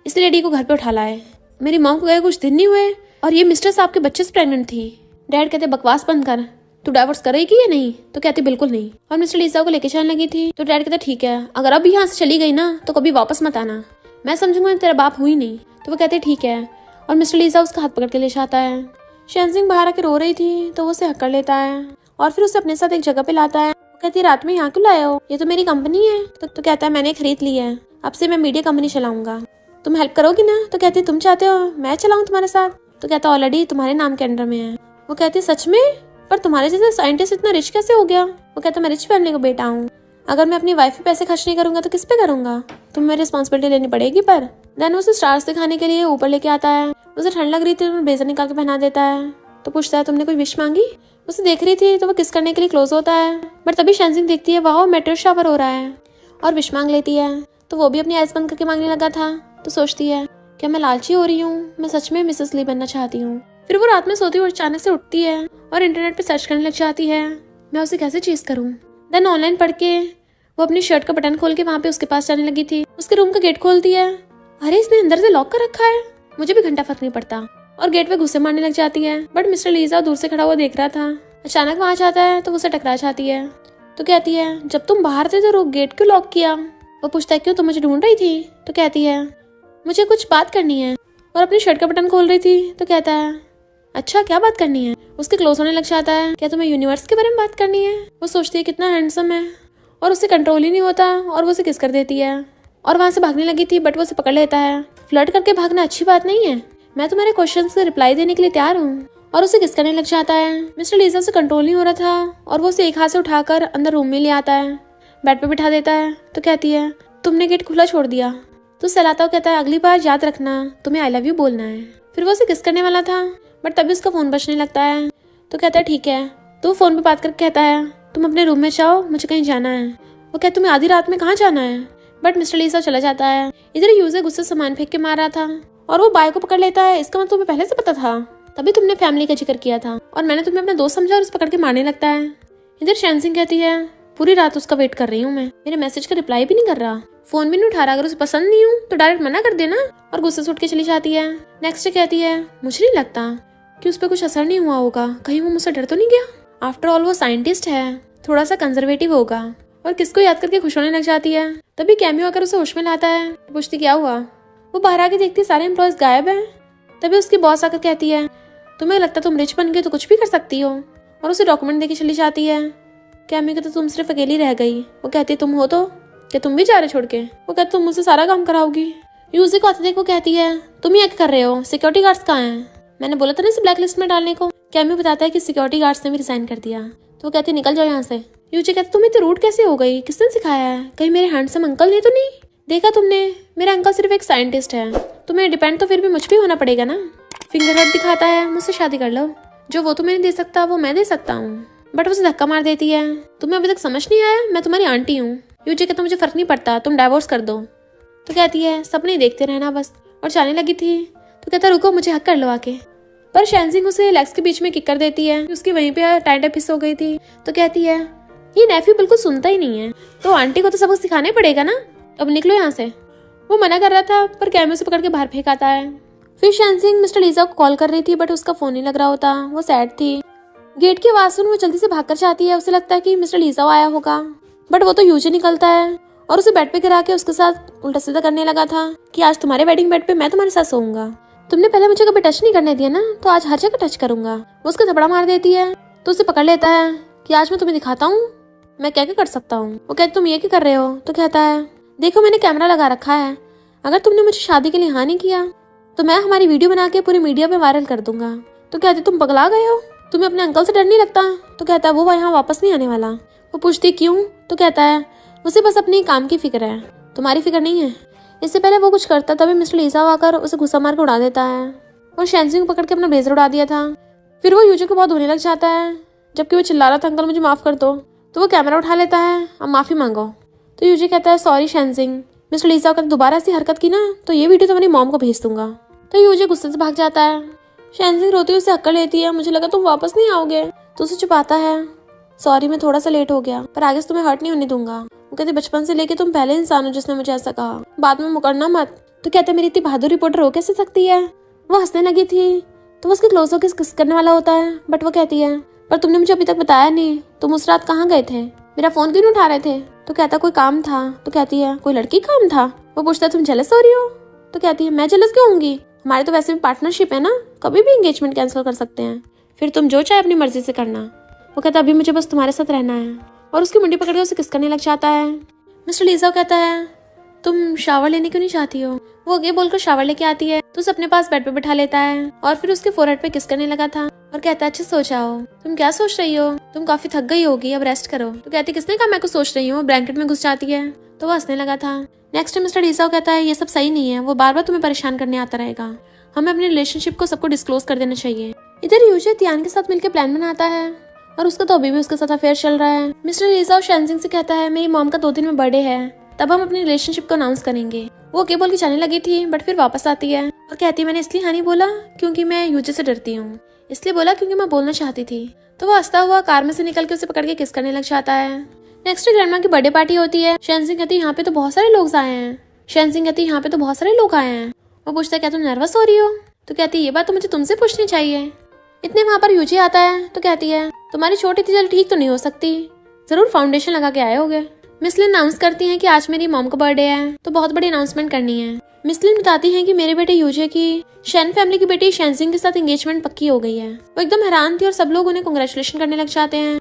इसलिए डैडी को घर पे उठा लाए। मेरी मॉम को गए कुछ दिन नहीं हुए और ये मिस्टर साहब के बच्चे से प्रेग्नेंट थी। डैड कहते बकवास बंद कर, तू डाइवोर्स करेगी या नहीं। तो कहती बिल्कुल नहीं। और मिस्टर लीसा को लेके चलने लगी थी तो डैड कहते ठीक है, अगर अब यहाँ से चली गई ना तो कभी वापस मत आना, मैं समझूंगा तेरा बाप हुई नहीं। तो वो कहते ठीक है और मिस्टर लीसा उसका हाथ पकड़ के ले जाता है। शेंजिंग बाहर आके रो रही थी तो वो उसे हक कर लेता है और फिर उसे अपने साथ एक जगह पे लाता है। वो कहती है रात में यहाँ क्यों लाए हो, ये तो मेरी कंपनी है। तो कहता है मैंने खरीद ली है, अब से मैं मीडिया कंपनी चलाऊंगा, तुम हेल्प करोगी ना। तो कहती तुम चाहते हो मैं चलाऊं तुम्हारे साथ। तो कहता ऑलरेडी तुम्हारे नाम के अंडर में है। वो कहती सच में, पर तुम्हारे जैसे साइंटिस्ट इतना रिच कैसे हो गया। वो कहता मैं रिच फैमिली का बेटा हूँ, अगर मैं अपनी वाइफ पे पैसे खर्च नहीं करूंगा तो किस पे करूंगा, तुम्हें रिस्पॉन्सिबिलिटी लेनी पड़ेगी। पर देन उसे स्टार्स दिखाने के लिए ऊपर लेके आता है। उसे ठंड लग रही थी तो ब्लेजर निकाल के पहना देता है। तो पूछता है तुमने कोई विश मांगी। उसे देख रही थी तो वो किस करने के लिए क्लोज होता है, बट तभी शेंजिंग देखती है वाह मेट्रो शावर हो रहा है और विश मांग लेती है। तो वो भी अपनी आइज बंद करके मांगने लगा था। तो सोचती है क्या मैं लालची हो रही हूँ, मैं सच में मिसेस ली बनना चाहती हूँ। फिर वो रात में सोती हुई अचानक से उठती है और इंटरनेट पे सर्च करने लग जाती है मैं उसे कैसे चीज करूँ। देन ऑनलाइन पढ़ के वो अपनी शर्ट का बटन खोल के वहाँ पे उसके पास जाने लगी थी। उसके रूम का गेट खोल दिया। अरे इसने अंदर से लॉक कर रखा है, मुझे भी घंटा फर्क नहीं पड़ता। और गेट पे घुस्से मारने लग जाती है। बट मिस्टर लीजा दूर से खड़ा हुआ देख रहा था। अचानक वहाँ जाता है तो वो उसे टकरा जाती है। तो कहती है जब तुम बाहर थे तो गेट क्यों लॉक किया? वो पूछता है क्यों, तुम मुझे ढूंढ रही थी? तो कहती है मुझे कुछ बात करनी है। और अपनी शर्ट का बटन खोल रही थी। तो कहता है अच्छा क्या बात करनी है? उसके क्लोज होने लग जाता है। क्या तुम्हें यूनिवर्स के बारे में बात करनी है? वो सोचती है कितना हैंडसम है और उसे कंट्रोल ही नहीं होता और वो उसे किस कर देती है। और वहां से भागने लगी थी बट वो उसे पकड़ लेता है। फ्लर्ट करके भागना अच्छी बात नहीं है, मैं तुम्हारे क्वेश्चन का रिप्लाई देने के लिए तैयार हूँ। और उसे किस करने लग जाता है। मिस्टर लीजा से कंट्रोल नहीं हो रहा था और वो उसे एक हाथ से उठाकर अंदर रूम में ले आता है, बेड पे बिठा देता है। तो कहती है तुमने गेट खुला छोड़ दिया। तो सहलाता हुआ कहता है अगली बार याद रखना तुम्हें आई लव यू बोलना है। फिर वो उसे किस करने वाला था बट तभी उसका फोन बजने लगता है। तो कहता है ठीक है। तो वो फोन पे बात करके कहता है तुम अपने रूम में जाओ, मुझे कहीं जाना है। वो कहता तुम्हें आधी रात में कहाँ जाना है? बट मिस्टर लीजा चला जाता है। इधर यूजर गुस्से सामान फेंक के मार रहा था और वो बाय को पकड़ लेता है। इसका मतलब तुम्हें पहले से पता था, तभी तुमने फैमिली का जिक्र किया था और मैंने तुम्हें अपना दोस्त समझा और उसे पकड़ के मारने लगता है। इधर शैनसिंग कहती है पूरी रात उसका वेट कर रही हूँ मैं, मेरे मैसेज का रिप्लाई भी नहीं कर रहा, फोन भी नहीं उठा रहा। अगर उसे पसंद नहीं हूँ तो डायरेक्ट मना कर देना। और गुस्से से उठ के चली जाती है। नेक्स्ट डे कहती है मुझे नहीं लगता कि उस पर कुछ असर नहीं हुआ होगा, कहीं वो मुझसे डर तो नहीं गया। आफ्टर ऑल वो साइंटिस्ट है, थोड़ा सा कंजर्वेटिव होगा। और किसको याद करके खुश होने लग जाती है। तभी कैमियो आकर उसे होश में लाता है। पूछती क्या हुआ? वो बाहर आके देखती सारे एम्प्लॉयज गायब हैं। तभी उसकी बॉस आकर कहती है तुम्हें लगता तुम रिच बन गए तो कुछ भी कर सकती हो। और उसे डॉक्यूमेंट देके चली जाती है। कैमियो कहती तुम सिर्फ अकेली रह गई। वो कहती तुम हो तो क्या तुम भी जा रहे छोड़ के? वो कहती तुम मुझसे सारा काम कराओगी। यूजी को आते देख वो कहती है तुम ही क्या कर रहे हो, सिक्योरिटी गार्ड्स कहाँ हैं? मैंने बोला था ना इसे ब्लैक लिस्ट में डालने को। कैमियो बताता है कि सिक्योरिटी गार्ड्स ने भी रिजाइन कर दिया। तो वो कहती निकल जाओ यहाँ से। यूजी कहती तुम इतनी रूड कैसे हो गई, किसने सिखाया है? कहीं मेरे हैंडसम अंकल ने तो नहीं देखा तुमने? मेरा अंकल सिर्फ एक साइंटिस्ट है, तुम्हें डिपेंड तो फिर भी मुझ पे होना पड़ेगा ना। फिंगर हट दिखाता है मुझसे शादी कर लो, जो वो तुम्हें नहीं दे सकता वो मैं दे सकता हूँ। बट उसे धक्का मार देती है। तुम्हें अभी तक समझ नहीं आया, मैं तुम्हारी आंटी हूँ। यूजी कहता मुझे फर्क नहीं पड़ता, तुम डाइवोर्स कर दो। तो कहती है सपने देखते रहना बस। और जाने लगी थी। तो कहता रुको मुझे हक कर लो आके। पर शैनसिंग उसे लेग्स के बीच में किक कर देती है। उसकी वहीं पे टाइट अप हो गई थी। तो कहती है ये नेफ्यू बिल्कुल सुनता ही नहीं है, तो आंटी को तो सबक सिखाना ही पड़ेगा ना, अब निकलो यहाँ से। वो मना कर रहा था पर कैमियो से पकड़ के बाहर फेंक आता है। फिर शैनसिंग मिस्टर लीजा को कॉल कर रही थी बट उसका फोन नहीं लग रहा होता। वो सैड थी। गेट की आवाज सुन वो जल्दी से भागकर जाती है। उसे लगता है कि मिस्टर लीजा आया होगा बट वो तो यूजी निकलता है और उसे बेड पे गिरा के उसके साथ उल्टा सीधा करने लगा था कि आज तुम्हारे वेडिंग बेड पे मैं तुम्हारे साथ सोऊंगा, तुमने पहले मुझे कभी टच नहीं करने दिया ना, तो आज हर जगह टच करूंगा। वो उसका थपड़ा मार देती है। तो उसे पकड़ लेता है कि आज मैं तुम्हें दिखाता हूँ मैं क्या क्या कर सकता हूँ। वो कहती तुम ये क्या कर रहे हो? तो कहता है देखो मैंने कैमरा लगा रखा है, अगर तुमने मुझे शादी के लिए हाँ नहीं किया तो मैं हमारी वीडियो बना के पूरी मीडिया में वायरल कर दूंगा। तो कहती तुम पगला गए हो, तुम्हें अपने अंकल से डर नहीं लगता? तो कहता है वो यहाँ वापस नहीं आने वाला। वो पूछती क्यों? तो कहता है उसे बस अपनी काम की फिक्र है, तुम्हारी फिक्र नहीं है। इससे पहले वो कुछ करता तभी मिस्टर लीजा आकर उसे गुस्सा मार कर उड़ा देता है। और शैनसिंग को पकड़ के अपना ब्लेजर उड़ा दिया था। फिर वो यूजी को बहुत धोने लग जाता है जबकि वो चिल्ला रहा था अंकल मुझे माफ कर दो। तो वो कैमरा उठा लेता है अब माफी मांगो। तो यूजी कहता है सॉरी शैनसिंग, मिस्टर लीजा का दोबारा ऐसी हरकत की ना तो ये वीडियो तुम्हारी मॉम को भेज दूंगा। तो यूजी गुस्से से भाग जाता है। शैनसिंग रोती हुई उसे हक्कर लेती है, मुझे लगा तुम वापस नहीं आओगे। तो उसे छुपाता है सॉरी मैं थोड़ा सा लेट हो गया पर आगे से तुम्हें हर्ट नहीं होने दूंगा। वो कहते बचपन से लेके तुम पहले इंसान हो जिसने मुझे ऐसा कहा, बाद में मुकरना मत। तो कहते मेरी इतनी बहादुर रिपोर्टर हो कैसे सकती है? वो हंसने लगी थी। तो वो उसके क्लोज होकर किस करने वाला होता है बट वो कहती है पर तुमने मुझे अभी तक बताया नहीं, तुम उस रात कहाँ गए थे, मेरा फोन क्यों नहीं उठा रहे थे? तो कहता कोई काम था। तो कहती है कोई लड़की काम था? वो पूछता है तुम जेलस हो रही हो? तो कहती है मैं जेलस क्यों होंगी, हमारी तो वैसे भी पार्टनरशिप है ना, कभी भी एंगेजमेंट कैंसिल कर सकते हैं, फिर तुम जो चाहे अपनी मर्जी से करना। वो कहता अभी मुझे बस तुम्हारे साथ रहना है। और उसकी मुंडी पकड़ के उसे किस करने लग जाता है। मिस्टर लीजा कहता है तुम शावर लेने क्यों नहीं चाहती हो? वो आगे बोलकर शावर लेके आती है तो उसे अपने पास बेड पे बिठा लेता है और फिर उसके फोरहेड पे किस करने लगा था और कहता है अच्छा सो जाओ। तुम क्या सोच रही हो, तुम काफी थक गई होगी, अब रेस्ट करो। तो कहती किसने कहा मैं कुछ सोच रही हूँ, ब्लैंकेट में घुस जाती है। तो वो हंसने लगा था। नेक्स्ट मिस्टर लीजा कहता है ये सब सही नहीं है, वो बार बार तुम्हें परेशान करने आता रहेगा, हमें अपने रिलेशनशिप को सबको डिस्क्लोज कर देना चाहिए। इधर यूजी तियान के साथ मिलकर प्लान बनाता है और उसका तो अभी भी उसके साथ अफेयर चल रहा है। मिस्टर लीजा और शैनसिंग से कहता है मेरी मॉम का 2 दिन में बर्थडे है, तब हम अपनी रिलेशनशिप को अनाउंस करेंगे। वो ओके बोल के जाने लगी थी बट फिर वापस आती है और कहती है मैंने इसलिए हाँ नहीं बोला क्योंकि मैं यूजी से डरती हूँ, इसलिए बोला क्योंकि मैं बोलना चाहती थी। तो वो हंसता हुआ कार में से निकल के उसे पकड़ के किस करने लग जाता है। नेक्स्ट ग्रैंडमा की बर्थडे पार्टी होती है। शेनजिंग कहती है यहाँ पे तो बहुत सारे लोग आए हैं। शेनजिंग कहती है यहाँ पे तो बहुत सारे लोग आए हैं। वो पूछता है क्या तुम नर्वस हो रही हो? तो कहती है ये बात तो मुझे तुमसे पूछनी चाहिए। इतने वहाँ पर यूजी आता है तो कहती है तुम्हारी छोटी सी जल्द ठीक तो नहीं हो सकती, जरूर फाउंडेशन लगा के आए होगे। मिसलिन अनाउंस करती हैं कि आज मेरी मॉम का बर्थडे है तो बहुत बड़ी अनाउंसमेंट करनी है। मिसलिन बताती हैं कि मेरे बेटे यूजे की शेन फैमिली की बेटी शेनजिंग के साथ एंगेजमेंट पक्की हो गई है। वो एकदम हैरान थी और सब लोग उन्हें कांग्रेचुलेशन करने लग जाते हैं।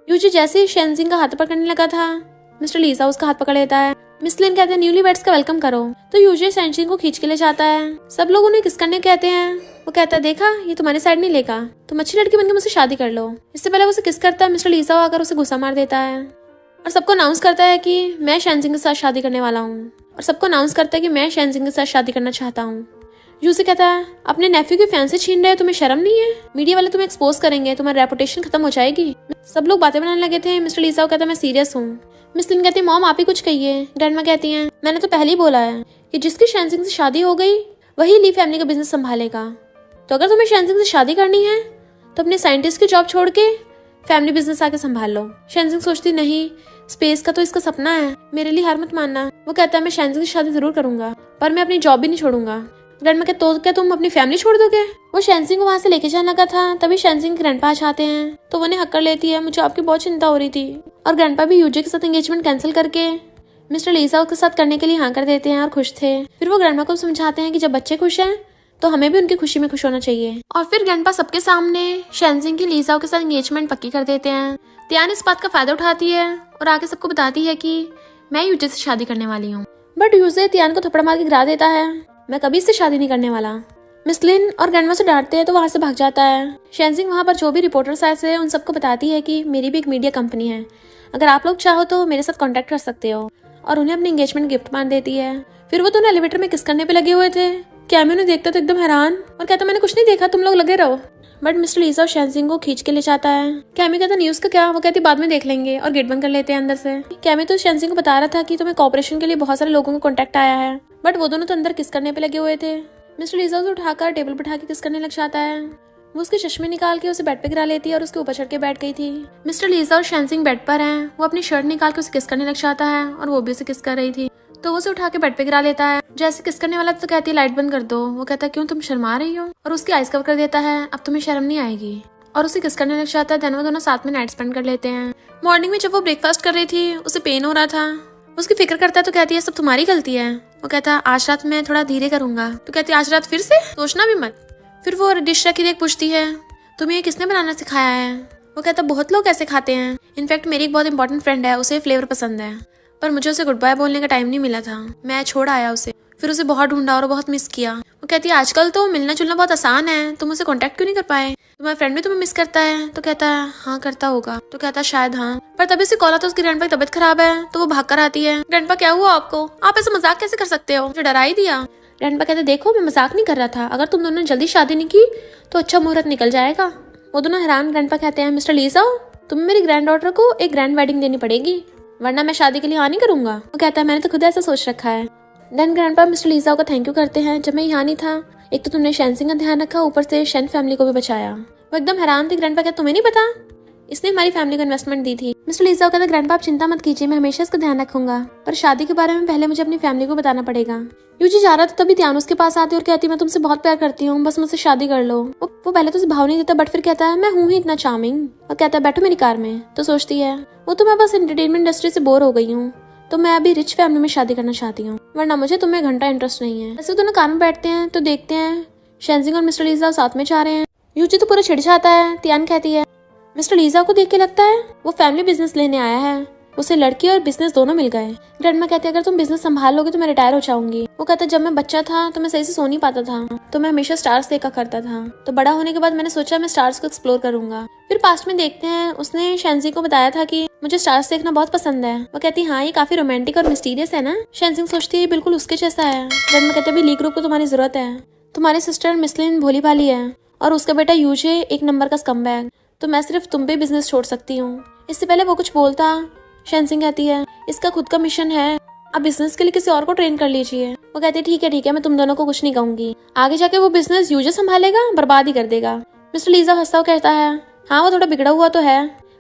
यूजे जैसे ही शेनजिंग का हाथ पकड़ने लगा था, मिस्टर लीजा उसका हाथ पकड़ लेता है। मिसलिन कहते हैं न्यूली वेड्स का वेलकम करो। तो यूजे शेनजिंग को खींच के ले जाता है। सब लोग उन्हें किस करने कहते हैं। वो कहता है देखा ये तुम्हारी साइड नहीं लेगा, तुम अच्छी लड़की बनकर मुझसे शादी कर लो। इससे पहले वो उसे किस करता है, मिस्टर लीजा आकर उसे गुस्सा मार देता है और सबको अनाउंस करता है कि मैं शेनजिंग के साथ शादी करने वाला हूँ। और सबको अनाउंस करता है कि मैं शेनजिंग के साथ शादी करना चाहता हूँ। यूसे कहता है अपने नेफ्यू की फैंसी छीन रहे हो, तुम्हें शर्म नहीं है? मीडिया वाले तुम्हें एक्सपोज करेंगे, तुम्हारी रेपुटेशन खत्म हो जाएगी। सब लोग बातें बनाने लगे थे। मिस्टर लीजा कहता है मैं सीरियस हूँ। मिसलिन कहती है मॉम आप ही कुछ कहिए। ग्रैंडमा कहती हैं मैंने तो पहले ही बोला है कि जिसकी शेनजिंग से शादी हो गई वही ली फैमिली का बिजनेस संभालेगा। तो अगर तुम्हें शेनजिंग से शादी करनी है तो अपने साइंटिस्ट की जॉब छोड़ के फैमिली बिजनेस आके संभाल लो। शेनजिंग सोचती नहीं, स्पेस का तो इसका सपना है, मेरे लिए हार मत मानना। वो कहता है मैं शेनजिंग से शादी जरूर करूंगा पर मैं अपनी जॉब भी नहीं छोड़ूंगा। ग्रैंडमा कहते तो क्या तुम अपनी फैमिली छोड़ दोगे? वो शेनजिंग को वहां से लेके जाने लगा था, तभी शेनजिंग ग्रैंडपा आ जाते हैं तो वो उन्हें हक कर लेती है। मुझे आपकी बहुत चिंता हो रही थी। और ग्रैंडपा भी यूजे के साथ एंगेजमेंट कैंसिल करके मिस्टर लीजा के साथ करने के लिए हाँ कर देते हैं और खुश थे। फिर वो ग्रैंडमा को समझाते हैं कि जब बच्चे खुश हैं तो हमें भी उनकी खुशी में खुश होना चाहिए। और फिर ग्रैंडपा सबके सामने शेनजिंग की लीजा के साथ एंगेजमेंट पक्की कर देते हैं। तियान इस बात का फायदा उठाती है और आगे सबको बताती है कि मैं यूजे से शादी करने वाली हूँ। बट यूजे तियान को थप्पड़ मार के गिरा देता है, मैं कभी इससे शादी नहीं करने वाला। मिसलिन और ग्रैंडमा से डांटते हैं तो वहां से भाग जाता है। शेनजिंग वहां पर जो भी रिपोर्टर्स आए थे उन सबको बताती है कि मेरी भी एक मीडिया कंपनी है, अगर आप लोग चाहो तो मेरे साथ कांटेक्ट कर सकते हो। और उन्हें अपनी एंगेजमेंट गिफ्ट मान देती है। फिर वो दोनों एलिवेटर में किस करने पे लगे हुए थे। कैमी उन्हें देखता तो एकदम हैरान और कहता मैंने कुछ नहीं देखा, तुम लोग लगे रहो। बट मिस्टर लीजा और शेनजिंग को खींच के ले जाता है। कैमी कहता न्यूज का क्या? वो कहती बाद में देख लेंगे और गेट बंद कर लेते हैं अंदर से। कैमी तो शेनजिंग को बता रहा था कि तुम्हें कॉपरेशन के लिए बहुत सारे लोगों का कॉन्टेक्ट आया है, बट वो दोनों तो अंदर किस करने पे लगे हुए थे। मिस्टर लीजा उसे उठाकर टेबल पर उठा के किस करने लग जाता है। वो उसके चश्मे निकाल के उसे बेड पे गिरा लेती है और उसके ऊपर चढ़ के बैठ गई थी। मिस्टर लीजा और शेनजिंग बेड पर हैं। वो अपनी शर्ट निकाल के उसे किस करने लग जाता है और वो भी उसे किस कर रही थी, तो वो उसे उठा के बेड पे गिरा लेता है। जैसे किस करने वाला तो कहती है लाइट बंद कर दो। वो कहता है क्यों, तुम शर्मा रही हो? और उसकी आइज कवर कर देता है, अब तुम्हें शर्म नहीं आएगी। और उसे किस करने लग जाता है। देन वो दोनों साथ में नाइट स्पेंड कर लेते हैं। मॉर्निंग में जब वो ब्रेकफास्ट कर रही थी उसे पेन हो रहा था, उसकी फिक्र करता है तो कहती है सब तुम्हारी गलती है। वो कहता है आज रात मैं थोड़ा धीरे करूंगा। तो कहती है आज रात फिर से? सोचना भी मत। फिर वो डिश रखी देख पूछती है तुम्हें ये किसने बनाना सिखाया है? वो कहता बहुत लोग ऐसे खाते हैं, इनफैक्ट मेरी एक बहुत इंपॉर्टेंट फ्रेंड है, उसे फ्लेवर पसंद है, पर मुझे उसे गुड बाय बोलने का टाइम नहीं मिला था, मैं छोड़ आया उसे। फिर उसे बहुत ढूंढा और बहुत मिस किया। वो कहती है आजकल तो मिलना जुलना बहुत आसान है, तुम उसे कांटेक्ट क्यों नहीं कर पाए? तुम्हारा फ्रेंड भी तुम्हें मिस करता है? तो कहता है हाँ करता होगा। तो कहता है शायद हाँ, पर तभी उसे कॉल आता है उसकी ग्रैंडपा की तबीयत खराब है तो वो भाग कर आती है। ग्रैंडपा क्या हुआ आपको? आप ऐसे मजाक कैसे कर सकते हो? मुझे डरा ही दिया। ग्रैंडपा कहते देखो मैं मजाक नहीं कर रहा था, अगर तुम दोनों ने जल्दी शादी नहीं की तो अच्छा मुहूर्त निकल जाएगा। वो दोनों हैरान। ग्रैंडपा कहते हैं मिस्टर लीजा तुम्हें मेरी ग्रैंड डॉटर को एक ग्रैंड वेडिंग देनी पड़ेगी वरना मैं शादी के लिए हाँ नहीं करूंगा। वो कहता है मैंने तो खुद ऐसा सोच रखा है। देन ग्रैंडपा मिस्टर लीजा को थैंक यू करते हैं, जब मैं यहाँ नहीं था एक तो तुमने शेनजिंग का ध्यान रखा, ऊपर से शेन फैमिली को भी बचाया। वो एकदम हैरान थी। ग्रैंडपा कहते तुम्हें नहीं पता इसने हमारी फैमिली को इन्वेस्टमेंट दी थी। मिस्टर लीजा कहता ग्रैंडपा आप चिंता मत कीजिए, मैं हमेशा इसका ध्यान रखूंगा, पर शादी के बारे में पहले मुझे अपनी फैमिली को बताना पड़ेगा। यूजी जा रहा था तभी त्यान उसके पास आती और कहती मैं तुमसे बहुत प्यार करती हूँ, बस मुझसे शादी कर लो। वो पहले तो उसे भाव नहीं देता, बट फिर कहता है मैं हूँ ही इतना चार्मिंग, और कहता है बैठो मेरी कार में। तो सोचती है वो तो मैं बस एंटरटेनमेंट इंडस्ट्री से बोर हो गई हूँ, तो मैं अभी रिच फैमिली में शादी करना चाहती हूँ, वरना मुझे तुम्हें घंटा इंटरेस्ट नहीं है। ऐसे दोनों कार में बैठते हैं तो देखते हैं शेनजिंग और मिस्टर लीजा साथ में जा रहे हैं। यूजी तो पूरा छिड़ जाता है। तियान कहती है मिस्टर लीजा को देख के लगता है वो फैमिली बिजनेस लेने आया है, उसे लड़की और बिजनेस दोनों मिल गए। ग्रैंडमा कहती है अगर तुम बिजनेस संभाल लोगे तो मैं रिटायर हो जाऊंगी। वो कहता है जब मैं बच्चा था तो मैं सही से सो नहीं पाता था, तो मैं हमेशा स्टार्स देखा करता था, तो बड़ा होने के बाद मैंने सोचा मैं स्टार्स को एक्सप्लोर करूंगा। फिर पास्ट में देखते हैं उसने शेनजिंग को बताया था कि मुझे स्टार्स देखना बहुत पसंद है। वो कहती है हाँ ये काफी रोमांटिक और मिस्टीरियस है ना। शेनजिंग सोचती है बिल्कुल उसके जैसा है। ग्रैंडमा कहते हैं ली ग्रुप को तुम्हारी जरूरत है, तुम्हारी सिस्टर मिसलिन भोली भाली है और उसका बेटा यूजे एक नंबर का स्कम्बैग, तो मैं सिर्फ तुम पे बिजनेस छोड़ सकती हूँ। इससे पहले वो कुछ बोलता शेनजिंग कहती है इसका खुद का मिशन है, अब बिजनेस के लिए किसी और को ट्रेन कर लीजिए। वो कहती है ठीक है मैं तुम दोनों को कुछ नहीं कहूंगी, आगे जाके वो बिजनेस यूजे संभालेगा, बर्बाद ही कर देगा। मिस्टर लीजा हंसता हुआ कहता है हाँ वो थोड़ा बिगड़ा हुआ तो है,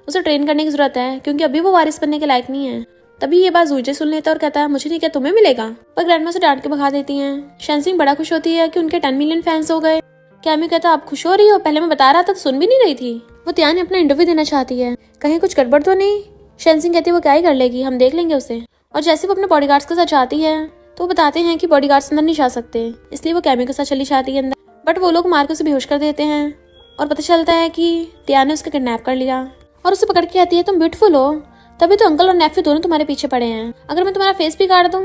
उसे ट्रेन करने की जरूरत है क्योंकि अभी वो वारिस बनने के लायक नहीं है। तभी ये बात जूजे सुन लेता है और कहता है मुझे नहीं क्या तुम्हें मिलेगा, पर ग्रैंडमा से डांट के भगा देती हैं। शैनसिंग बड़ा खुश होती है कि उनके 10 मिलियन फैंस हो गए। कैमी कहता आप खुश हो रही हो, पहले मैं बता रहा था तो सुन भी नहीं रही थी। वो त्यान अपना इंटरव्यू देना चाहती है, कहीं कुछ गड़बड़ तो नहीं। शैनसिंग कहती है वो क्या ही कर लेगी, हम देख लेंगे उसे। और जैसे वो अपने बॉडीगार्ड्स के साथ जाती है तो वो बताते हैं कि बॉडीगार्ड्स अंदर नहीं जा सकते, इसलिए वो कैमी के साथ चली जाती है अंदर। बट वो लोग मार के उसे बेहोश कर देते हैं और पता चलता है कि त्यान ने उसका किडनैप कर लिया और उसे पकड़ के कहती है तुम ब्यूटीफुल हो, तभी तो अंकल और नेफ्यू दोनों तुम्हारे पीछे पड़े हैं। अगर मैं तुम्हारा फेस भी काट दूं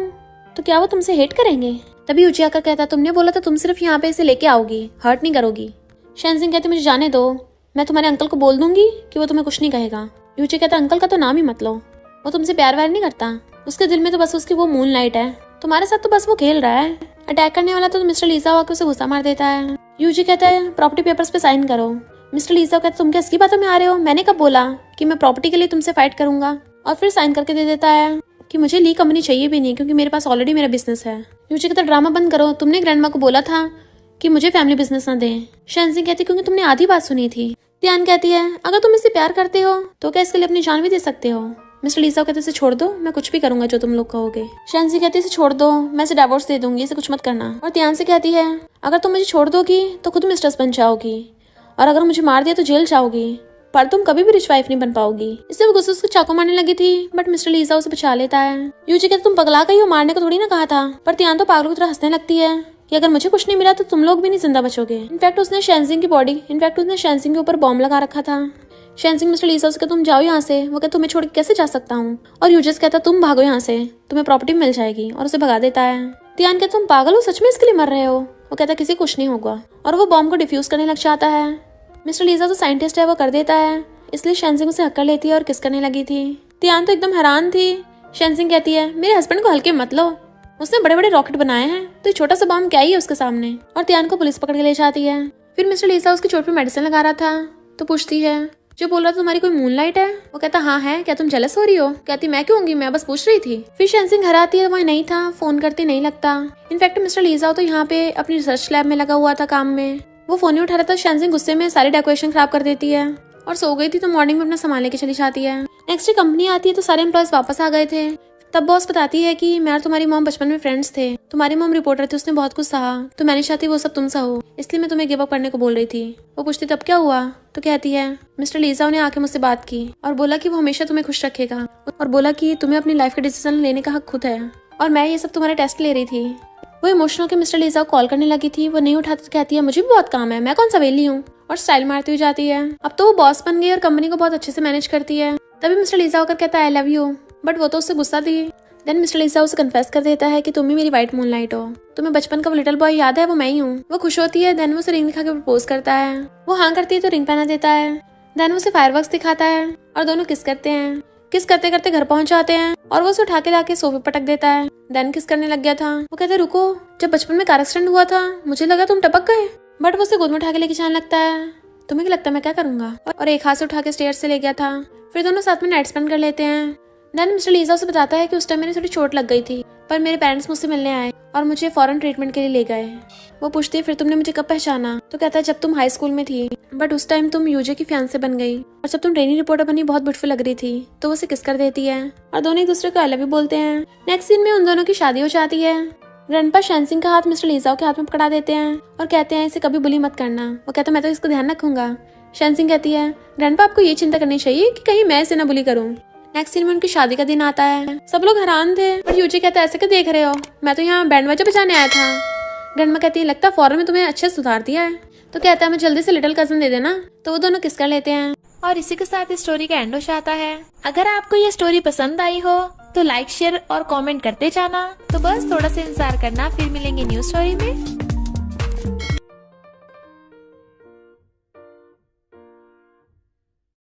तो क्या वो तुमसे हेट करेंगे? तभी यूजी आकर कहता तुमने बोला था तुम सिर्फ यहाँ पे इसे लेके आओगी, हर्ट नहीं करोगी। शैनसिंग कहती मुझे जाने दो, मैं तुम्हारे अंकल को बोल दूंगी कि वो तुम्हें कुछ नहीं कहेगा। यूजी कहता अंकल का तो नाम ही मत लो, वो तुमसे प्यार व्यार नहीं करता, उसके दिल में तो बस उसकी वो मूनलाइट है, तुम्हारे साथ तो बस वो खेल रहा है। अटैक करने वाला तो मिस्टर लीजा आकर उसे गुस्सा मार देता है। यूजी कहता है प्रॉपर्टी पेपर्स पे साइन करो। मिस्टर लीजा कहता तुम क्या इसकी बातों में आ रहे हो, मैंने कब बोला कि मैं प्रॉपर्टी के लिए तुमसे फाइट करूंगा। और फिर साइन करके दे देता है कि मुझे ली कंपनी चाहिए भी नहीं क्योंकि मेरे पास ऑलरेडी मेरा बिजनेस है। यूजी कहता ड्रामा बंद करो, तुमने ग्रैंडमा को बोला था कि मुझे फैमिली बिजनेस ना दें। शैनसिंग कहती क्योंकि तुमने आधी बात सुनी थी। त्यान कहती है अगर तुम इससे प्यार करते हो तो क्या इसके लिए अपनी जान भी दे सकते हो। मिस्टर लीजा कहते इसे छोड़ दो, मैं कुछ भी करूंगा जो तुम लोग कहोगे। शैनसिंग कहती है इसे छोड़ दो, मैं इसे डिवोर्स दे दूंगी, इसे कुछ मत करना। और त्यान से कहती है अगर तुम मुझे छोड़ दोगी तो खुद मिस्ट्रेस बन जाओगी और अगर मुझे मार दिया तो जेल जाओगी, पर तुम कभी भी रिच वाइफ नहीं बन पाओगी। इससे वो गुस्से से चाकू मारने लगी थी बट मिस्टर लीजा उसे बचा लेता है। यूजी कहते तुम पगला गई हो, मारने को थोड़ी ना कहा था। पर त्यान तो पागलों की तरह हंसने लगती है कि अगर मुझे कुछ नहीं मिला तो तुम लोग भी नहीं जिंदा बचोगे। इनफैक्ट उसने शैनसिंग के ऊपर बॉम्ब लगा रखा था। शैनसिंग मिस्टर लीजा उसके तुम जाओ यहाँ से, वो कहता तुम्हें छोड़ के कैसे जा सकता हूँ। और यूजिस कहता तुम भागो यहाँ से, तुम्हें प्रॉपर्टी मिल जाएगी, और उसे भगा देता है। त्यान कहता तुम पागल हो, सच में इसके लिए मर रहे हो। वो कहता किसी कुछ नहीं होगा और वो बॉम्ब को डिफ्यूज करने लग जाता है। मिस्टर लीजा तो साइंटिस्ट है, वो कर देता है, इसलिए शैनसिंग उसे हक कर लेती है और किस करने लगी थी। त्यान तो एकदम हैरान थी। शैनसिंग कहती है मेरे हस्बैंड को हल्के मत लो, उसने बड़े बड़े रॉकेट बनाए हैं तो ये छोटा सा बॉम्ब क्या ही है उसके सामने। और त्यान को पुलिस पकड़ के ले जाती है। फिर मिस्टर लीजा उसकी चोट पे मेडिसिन लगा रहा था तो पूछती है जो बोल रहा था तुम्हारी कोई मूनलाइट है। वो कहता हाँ है, क्या तुम जेलस हो रही हो। कहती मैं क्यों होंगी, मैं बस पूछ रही थी। फिर शैनसिंग घर आती है, वह नहीं था, फोन करती नहीं लगता। इनफैक्ट मिस्टर लीजा तो यहाँ पे अपनी रिसर्च लैब में लगा हुआ था काम में, वो फोन नहीं उठा रहा था। शैनसिंग गुस्से में सारी डेकोरेशन खराब कर देती है और सो गई थी तो मॉर्निंग में अपना सामान लेके चली जाती है। नेक्स्ट डे कंपनी आती है तो सारे एम्प्लॉयज वापस आ गए थे। तब बॉस बताती है कि मैं और तुम्हारी मॉम बचपन में फ्रेंड्स थे, तुम्हारी मॉम रिपोर्टर थी, उसने बहुत कुछ सहा तो मैं नहीं चाहती वो सब तुम सा हो, इसलिए मैं तुम्हें गिव अप करने को बोल रही थी। वो पूछती तब क्या हुआ तो कहती है मिस्टर लीजा ने आके मुझसे बात की और बोला कि वो हमेशा तुम्हें खुश रखेगा और बोला कि तुम्हें अपनी लाइफ का डिसीजन लेने का हक खुद है और मैं ये सब तुम्हारे टेस्ट ले रही थी। वो इमोशनल के मिस्टर लीजा को कॉल करने लगी थी, वो नहीं उठाती तो कहती है मुझे भी बहुत काम है, मैं कौन सा वेली हूँ, और स्टाइल मारती हुई जाती है। अब तो वो बॉस बन गई और कंपनी को बहुत अच्छे से मैनेज करती है। तभी मिस्टर लीजा होकर कहता है आई लव यू, बट वो तो उससे गुस्सा थी। देन मिस्टर लीजा उसे कन्फेस कर देता है कि तुम ही मेरी व्हाइट मूनलाइट हो, तुम्हें बचपन का वो लिटिल बॉय याद है, वो मैं ही हूँ। वो खुश होती है। देन वो उसे रिंग दिखा के प्रपोज करता है, वो हाँ करती है तो रिंग पहना देता है। देन वो उसे फायरवर्क्स दिखाता है और दोनों किस करते हैं। किस करते करते घर पहुंच जाते हैं और वो उसे उठा के लाके सोफे पटक देता है। देन किस करने लग गया था। वो कहता है रुको, जब बचपन में कार एक्सीडेंट हुआ था मुझे लगा तुम टपक गए, बट वो उसे गोद में उठा के लेके जाने लगता है। तुम्हें क्या लगता है मैं क्या करूंगा, और एक हाथ से उठा के स्टेयर से ले गया था। फिर दोनों साथ में नाइट स्पेंड कर लेते हैं। देन मिस्टर लीजा उसे बताता है कि उस टाइम मेरी थोड़ी चोट लग गई थी पर मेरे पेरेंट्स मुझसे मिलने आए और मुझे फॉरेन ट्रीटमेंट के लिए ले गए। वो पूछती है फिर तुमने मुझे कब पहचाना तो कहता है जब तुम हाई स्कूल में थी, बट उस टाइम तुम यूजे की फियांसे बन गई और जब तुम ट्रेनिंग रिपोर्टर बनी बहुत ब्यूटीफुल लग रही थी। तो वो उसे किस कर देती है और दोनों एक दूसरे को आई लव यू बोलते हैं। नेक्स्ट सीन में उन दोनों की शादी हो जाती है। ग्रैंडपा शैनसिंग का हाथ मिस्टर लीजा के हाथ में पकड़ा देते हैं और कहते हैं इसे कभी बुली मत करना। वो कहता है मैं तो इसको ध्यान रखूंगा। शैनसिंग कहती है ग्रैंडपा आपको ये चिंता करनी चाहिए कि कहीं मैं इसे ना बुली करूं। नेक्स्ट सीन में उनकी शादी का दिन आता है। सब लोग हैरान थे और यूजी कहता है ऐसे क्या देख रहे हो, मैं तो यहाँ बैंड बाजा बजाने आया था। ग्रैंडमा कहती है लगता है फॉरन में तुम्हें अच्छे से सुधार दिया है। तो कहता है मैं जल्दी से लिटिल कजन दे देना। तो वो दोनों किस कर लेते हैं और इसी के साथ इस स्टोरी का एंड हो जाता है। अगर आपको ये स्टोरी पसंद आई हो तो लाइक शेयर और कमेंट करते जाना। तो बस थोड़ा सा इंतजार करना, फिर मिलेंगे न्यू स्टोरी में।